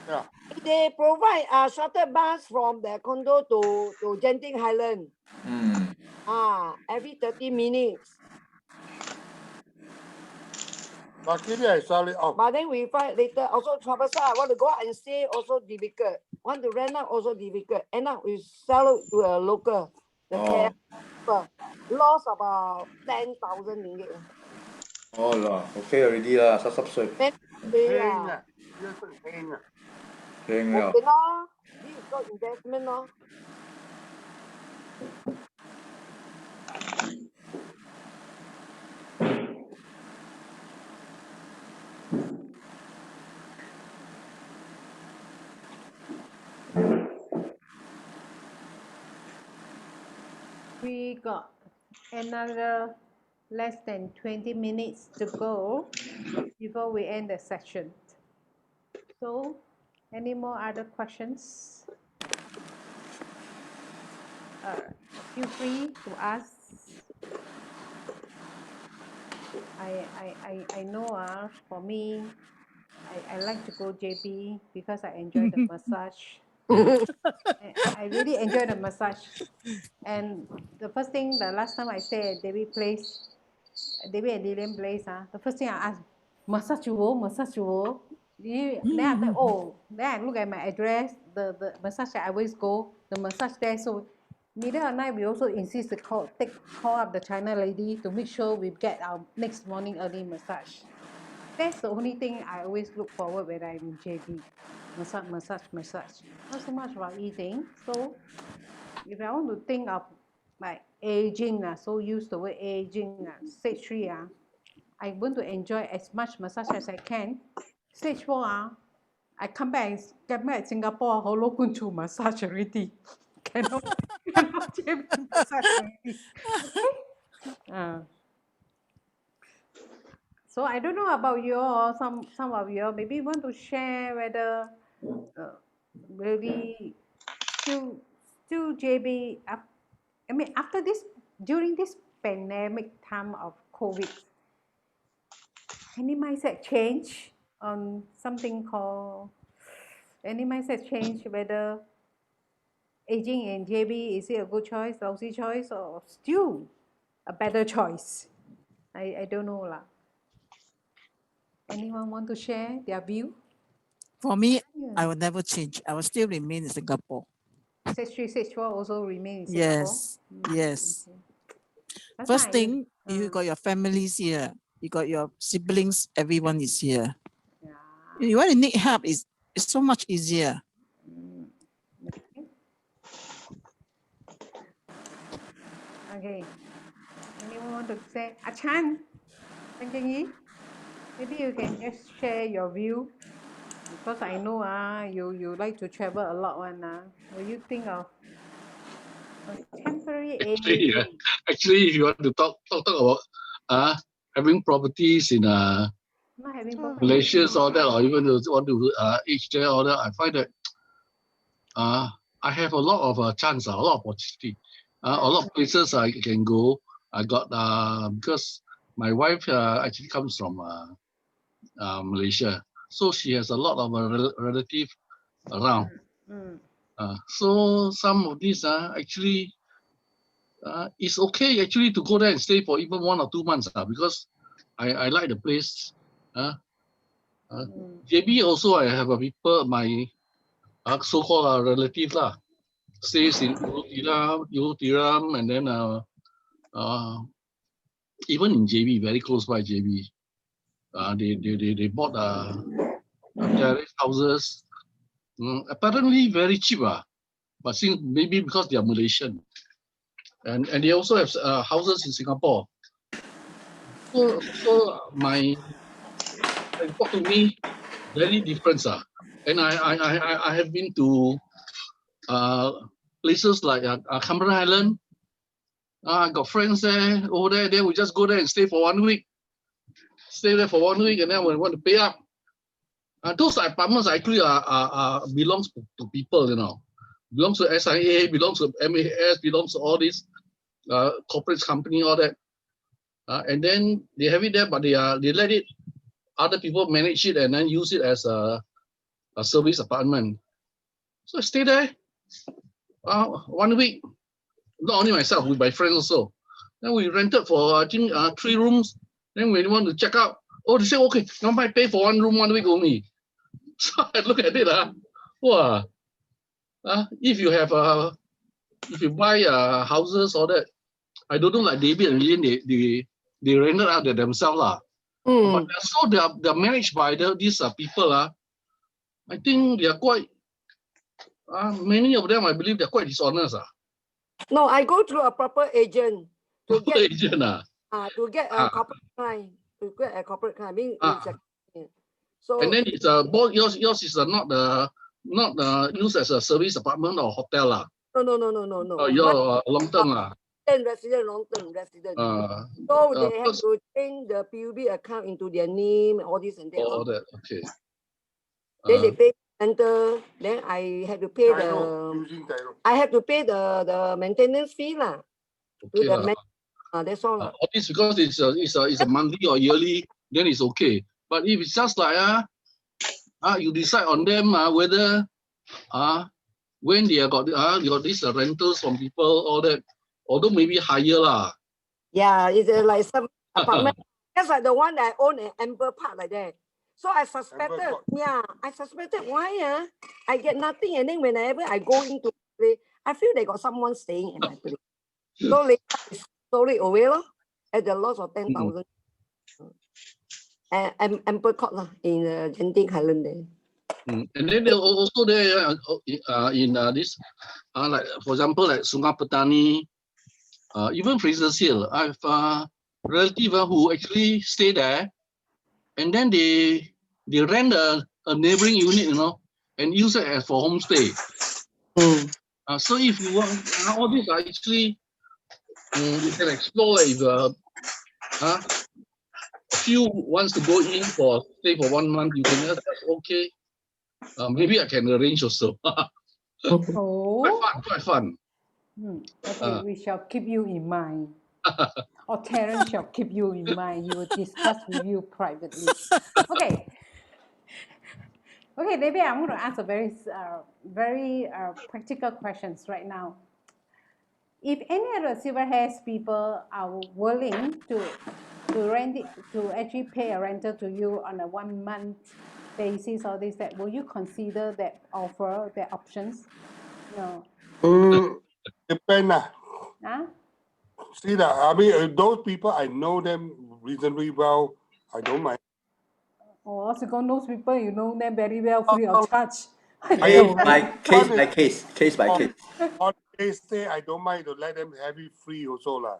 Yeah. They provide a shuttle bus from the condo to Genting Highland. Every 30 minutes. Luckily, I sell it off. But then we find later also troublesome. I want to go out and stay also difficult. Want to rent out also difficult. End up we sell it to a local. The care loss about 10,000 ringgit. Okay already lah, sắp Then Heng ah. Heng okay lor. This is called investment lor. We got another less than 20 minutes to go before we end the session. So, any more other questions? Feel free to ask. I know for me, I like to go JB because I enjoy the massage. I really enjoy the massage. And the first thing, the last time I stayed at David and Lilian place, the first thing I asked, massage you. Then after, then I look at my address, the massage I always go, the massage there. So middle of the night, we also insist to call up the China lady to make sure we get our next morning early massage. That's the only thing I always look forward when I'm in JB. Massage. Not so much about eating. So if I want to think of like aging, so used to the word aging, stage 3, I want to enjoy as much massage as I can. Stage 4, I come back Singapore, hello, going to massage already. cannot massage already. Okay? So I don't know about you or some of you, maybe you want to share whether really still JB, I mean after this, during this pandemic time of COVID, any mindset change on something called, any mindset change whether aging in JB, is it a good choice, lousy choice, or still a better choice? I don't know lah. Anyone want to share their view? For me, Yeah. I will never change. I will still remain in Singapore. Stage 3, Stage 4 also remain in Singapore? Yes, yes. Okay. That's First fine. thing, you got your families here. You got your siblings. Everyone is here. Yeah. You want to need help, it's so much easier. Okay. Anyone want to say? Chan, Yi, maybe you can just share your view. Because I know you like to travel a lot one. Will you think of a temporary area? Actually, if you want to talk about having properties in Not having property. Malaysia, all that, or even want to age there, all that, I find that I have a lot of chance, a lot of opportunity, a lot of places I can go. I got because my wife actually comes from Malaysia, so she has a lot of relative around. So some of these actually it's okay actually to go there and stay for even 1 or 2 months because I like the place. JB also I have a people my so-called relative lah stays in Tiram, and then even in JB, very close by JB, they bought terrace houses, apparently very cheap but since maybe because they are Malaysian, and they also have houses in Singapore. So they talk to me very different and I have been to places like Cameron Island. I got friends there over there. Then we just go there and stay for 1 week. Stay there for 1 week, and then we want to pay up. Those apartments actually belongs to people, belongs to SIA, belongs to MAS, belongs to all these corporate company, all that. And then they have it there, but they let it other people manage it and then use it as a service apartment. So I stay there 1 week. Not only myself, with my friends also. Then we rented for I think 3 rooms. Then when you want to check out, they say okay, now I pay for 1 room 1 week only. So I look at it, wow. If you have if you buy houses or that, I don't know like David and Lilian, they rented out themselves But so they're managed by these people I think they are quite many of them I believe they're quite dishonest No, I go through a proper agent to get agent to get a corporate client. To get a corporate client. I mean, so and then it's yours is not used as a service apartment or hotel No. Your long term Resident, long-term resident. So they have to change the PUB account into their name, all this and that. all that, okay. Then they pay rental. Then I have to pay the maintenance fee Okay, that's all. all this because it's a monthly or yearly, then it's okay. But if it's just like you decide on them whether when they got you got these rentals from people, all that, although maybe higher Yeah, it's like some apartment. That's like the one that I own in Amber Park like that. So I suspected, why I get nothing, and then whenever I go into play, I feel they got someone staying in my place. So later I sold it away at the loss of 10,000. And Amber Court in Genting Highland there. And then also there in this like for example like Sungai Petani, even Fraser's Hill, I have relative who actually stay there, and then they rent a neighboring unit, and use it as for homestay. So if you want, all these are actually you can explore if a few wants to go in for stay for 1 month, you can just okay. Maybe I can arrange also. Quite fun. Okay, we shall keep you in mind. Or Terence shall keep you in mind. You will discuss with you privately. Okay. Okay, maybe I'm going to ask a very practical questions right now. If any of the Silver Hairs people are willing to to rent it, to actually pay a rental to you on a 1 month basis or this, that, will you consider that offer, the options? No. Depend lah. Huh? See that, I mean, those people, I know them reasonably well. I don't mind. Oh, so got those people, you know them very well, free of charge. Case by case, case by case. On they stay, I don't mind to let them have it free also lah.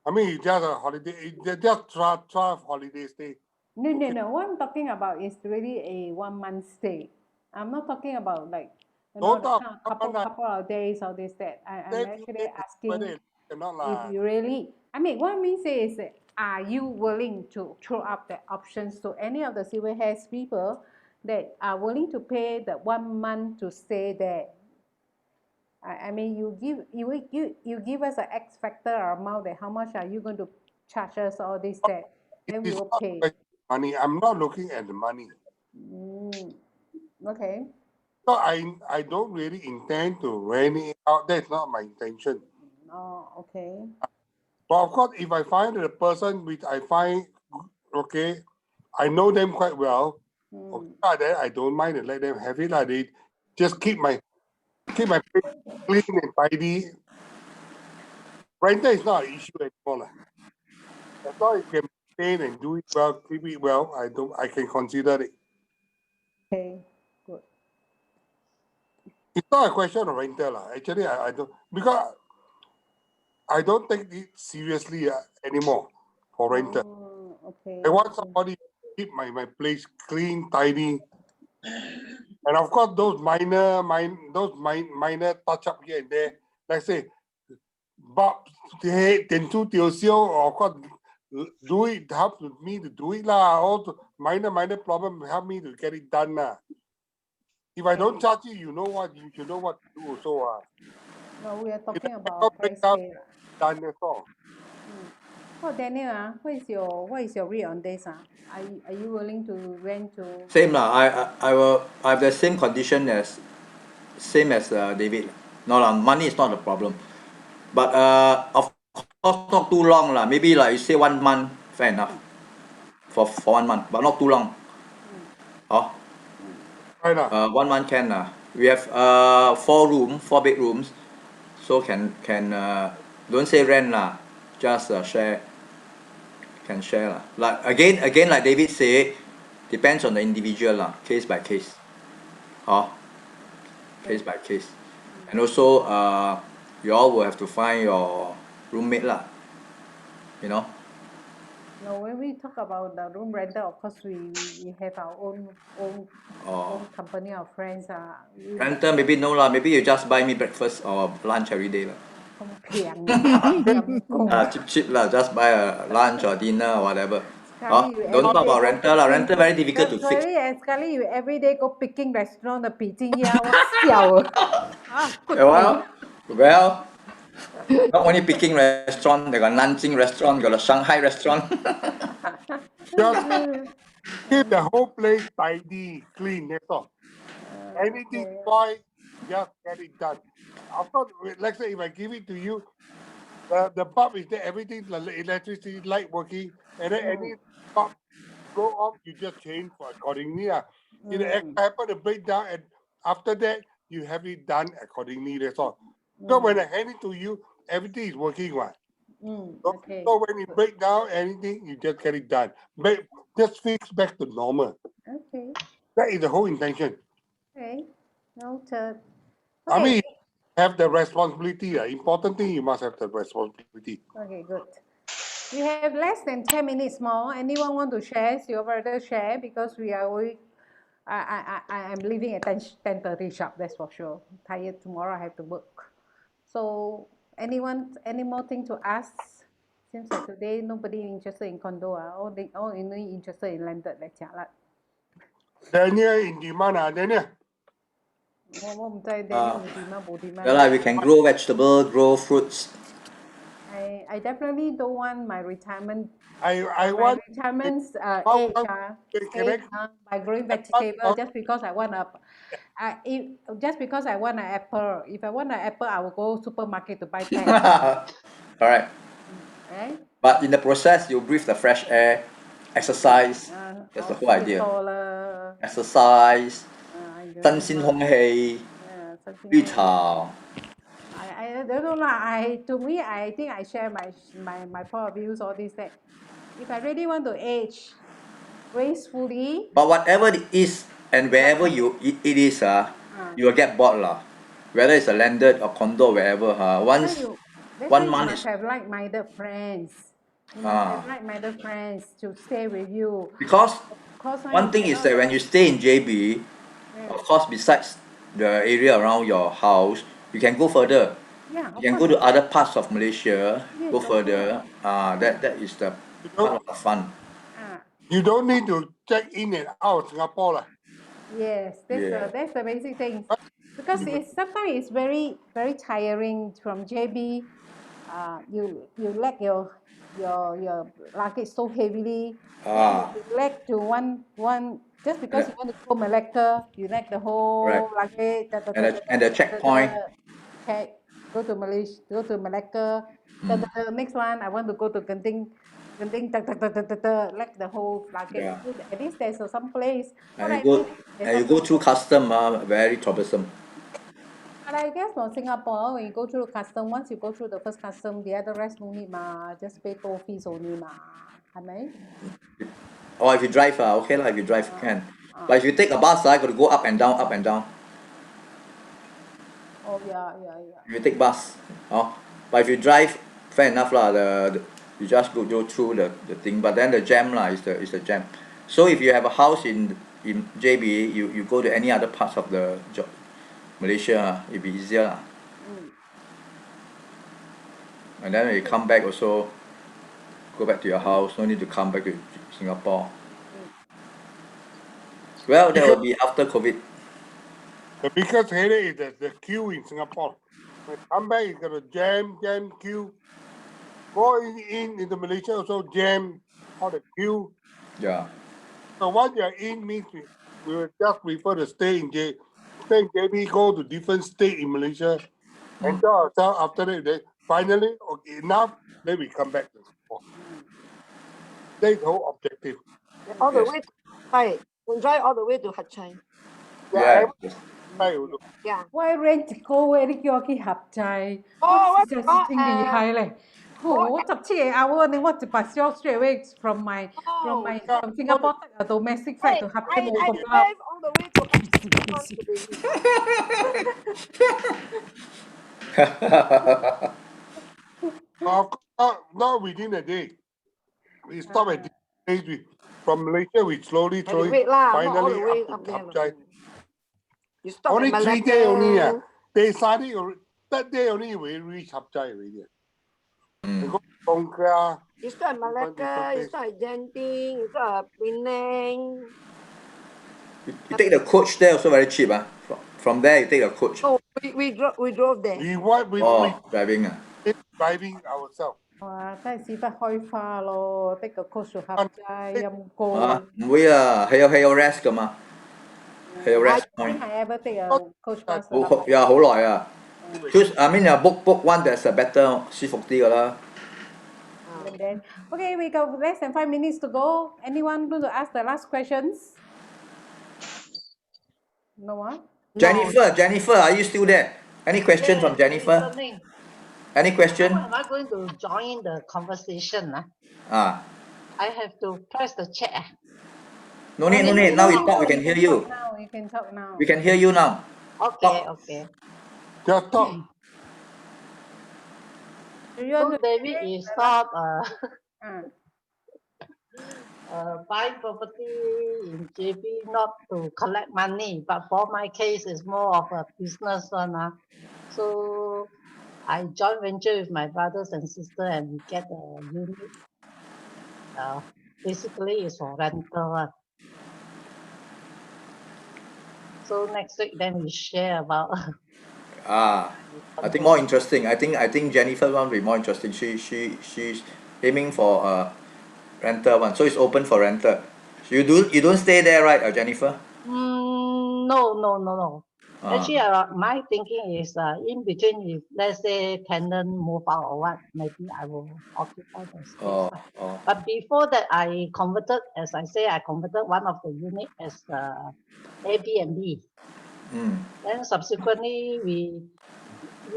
I mean, it's just a holiday, it's just 12 holiday stay. No. What I'm talking about is really a 1 month stay. I'm not talking about like, you know, Don't the talk kind of about couple of days or this, that. I'm Then actually asking whether it cannot lah. if you really, I mean, what I mean say is that, are you willing to throw up the options to any of the silver hairs people that are willing to pay the 1 month to stay there? I mean, you give us an X factor amount, that how much are you going to charge us, all this, that, then we It's will not pay. money. I'm not looking at the money. Okay. So I don't really intend to rent it out. That's not my intention. Oh, okay. But of course, if I find a person which I find okay, I know them quite well. Okay, then I don't mind to let them have it. They just keep my place clean and tidy. Rental is not an issue anymore. As long as you can maintain and do it well, keep it well, I can consider it. Okay, good. It's not a question of rental. Actually, I don't, because I don't take it seriously anymore for rental. Okay. I want somebody to keep my place clean, tidy. And of course, those minor touch up here and there, like say, but of course, do it, help me to do it lah. All the minor problem help me to get it done lah. If I don't charge you, you know what to do also. No, we are talking about price pay. Done that's all. Oh, Daniel, what is your rate on this? Are you willing to rent to? Same lah. I have the same condition as David. No lah, money is not the problem, but of course not too long lah. Maybe like you say 1 month, fair enough. For 1 month, but not too long. Oh. 1 month can lah. We have 4 bedrooms, so can don't say rent lah, just share. Can share lah. Like again like David said, depends on the individual lah, case by case. Case by case. And also you all will have to find your roommate lah. You know. No, when we talk about the room rental, of course we have our own company of friends. Rental maybe no lah. Maybe you just buy me breakfast or lunch every day lah. Cheap lah. Just buy a lunch or dinner or whatever. Don't talk about rental lah. Rental very difficult to fix. Sekali you every day go picking restaurant, the 比金呀，我笑Well, not only picking restaurant, they got Nanjing restaurant, got a Shanghai restaurant. Just keep the whole place tidy, clean, that's all. Anything spoiled, just get it done. Of course, let's say if I give it to you, the bulb is there, everything, the electricity, light working, and then any bulb go off, you just change for accordingly. If it happen to break down, and after that, you have it done accordingly, that's all. So when I hand it to you, everything is working one. Okay. So when it break down anything, you just get it done. But just fix back to normal. Okay. That is the whole intention. Okay. Noted. I mean, have the responsibility. Important thing, you must have the responsibility. Okay, good. We have less than 10 minutes more. Anyone want to share? You rather share, because we are already, I'm leaving at 10:30 sharp, that's for sure. I'm tired, tomorrow I have to work. So anyone, any more thing to ask? Seems like today nobody interested in condo. All only interested in landed. Daniel in demand, Daniel. Yeah lah, we can grow vegetable, grow fruits. I definitely don't want my retirement. I want retirement age by growing vegetable just because I want just because I want an apple. If I want an apple, I will go supermarket to buy 10. Correct. Right? But in the process, you breathe the fresh air, exercise. That's the whole idea. Exercise, 新鮮空氣，綠茶。I don't know lah. To me, I think I share my point of views. All this that if I really want to age gracefully. But whatever it is and wherever it is, you will get bored lah. Whether it's a landed or condo, wherever, once That's one why you month must is have like-minded friends. You must have like-minded friends to stay with you. because one thing you is that when you stay in JB, of course, besides the area around your house, you can go further. Yeah, You can go to other parts of Malaysia, Yes, go of further. That is the part of the fun. You don't need to check in and out of Singapore lah. Yes, that's the basic thing. Huh? Because sometimes it's very tiring from JB. You lag your luggage so heavily. Then you lag to one just because you want to go Malacca, you lag the whole luggage. And the checkpoint. Check, go to Malaysia, go to Malacca. The next one, I want to go to Genting, like the whole luggage. Yeah. So at least there's some place. And you go through custom, very troublesome. But I guess for Singapore, when you go through custom, once you go through the first custom, the other rest no need ma, just pay toll fees only ma, 係咪? Or if you drive, okay lah. If you drive, can. But if you take a bus, got to go up and down, up and down. Oh yeah. If you take bus, but if you drive, fair enough lah. You just go through the thing. But then the jam lah is the jam. So if you have a house in JB, you go to any other parts of the Malaysia, it'll be easier lah. And then when you come back also, go back to your house. No need to come back to Singapore. Well, that will be after COVID. The biggest headache is the queue in Singapore. When you come back, you got a jam queue. Going into Malaysia also jam, all the queue. Yeah. So once you're in means we will just prefer to stay in JB, go to different state in Malaysia, enjoy ourselves. After that, then finally, okay, enough, then we come back to Singapore. That's the whole objective. All the way to Hai, drive all the way to Hat Chai. Yeah. Yeah. Why rent go where 叫我去合濟？哦，真係真厲害咧！我17 hour 呢，我就把 straight away from Singapore take a domestic flight to 合濟冇咁啦。 drive all the way to Not within a day. We stop at this place. From Malaysia, we slowly finally up to Hat Chai. You stop only at 3 days only. They started that day only we reach Hat Chai already. We go to Songkla. You start at Malacca, you start at Genting, you start at Penang. You take the coach there also very cheap. From there you take a coach. Oh, we drove there. Driving. Driving ourselves. 哇！真係屎忽開花咯，的個 coach 合濟陰公。唔會啊，係有 rest 噶嘛，係有 rest point。I ever take a coach bus。好耐啊。I mean book one that's a better 舒服啲噶啦。Okay, we got less than 5 minutes to go. Anyone going to ask the last questions? No one? Jennifer, are you still there? Any question from Jennifer? Any question? How am I going to join the conversation? I have to press the chat. No need. Now you talk, we can hear you. You can talk now. We can hear you now. Okay. Just talk. So David is not buying property in JB not to collect money, but for my case, it's more of a business one. So I joint venture with my brothers and sister and we get a unit. Basically, it's for rental one. So next week, then we share about. I think more interesting. I think Jennifer one will be more interesting. She's aiming for a rental one, so it's open for rental. You don't stay there, right, Jennifer? No. Actually, my thinking is in between, if let's say tenant move out or what, maybe I will occupy the space. But before that, I converted, as I say, I converted one of the unit as Airbnb. Then subsequently, we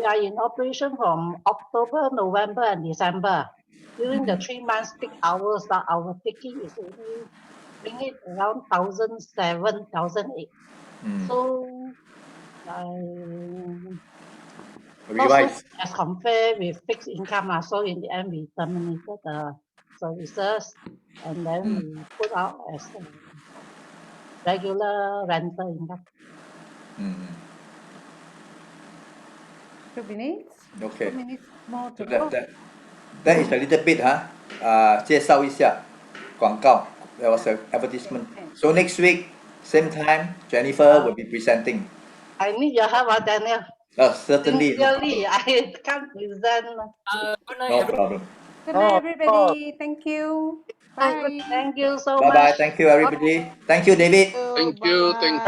are in operation from October, November, and December. During the 3 months peak hours, that our taking is only bring it around 1,007, 1,008. So not so Revise. as compared with fixed income. So in the end, we terminated the services and then we put out as a regular rental income. 2 minutes. Okay. 2 minutes more to So go. that is a little bit 介绍一下广告. There was an advertisement. So next week, same time, Jennifer will be presenting. I need your help, Daniel. Certainly. Sincerely, I can't present. Good night. No problem. Good night, everybody. Thank you. Bye. Thank you so Bye-bye. much. Thank you, everybody. Thank you, David. Thank you. Thank you.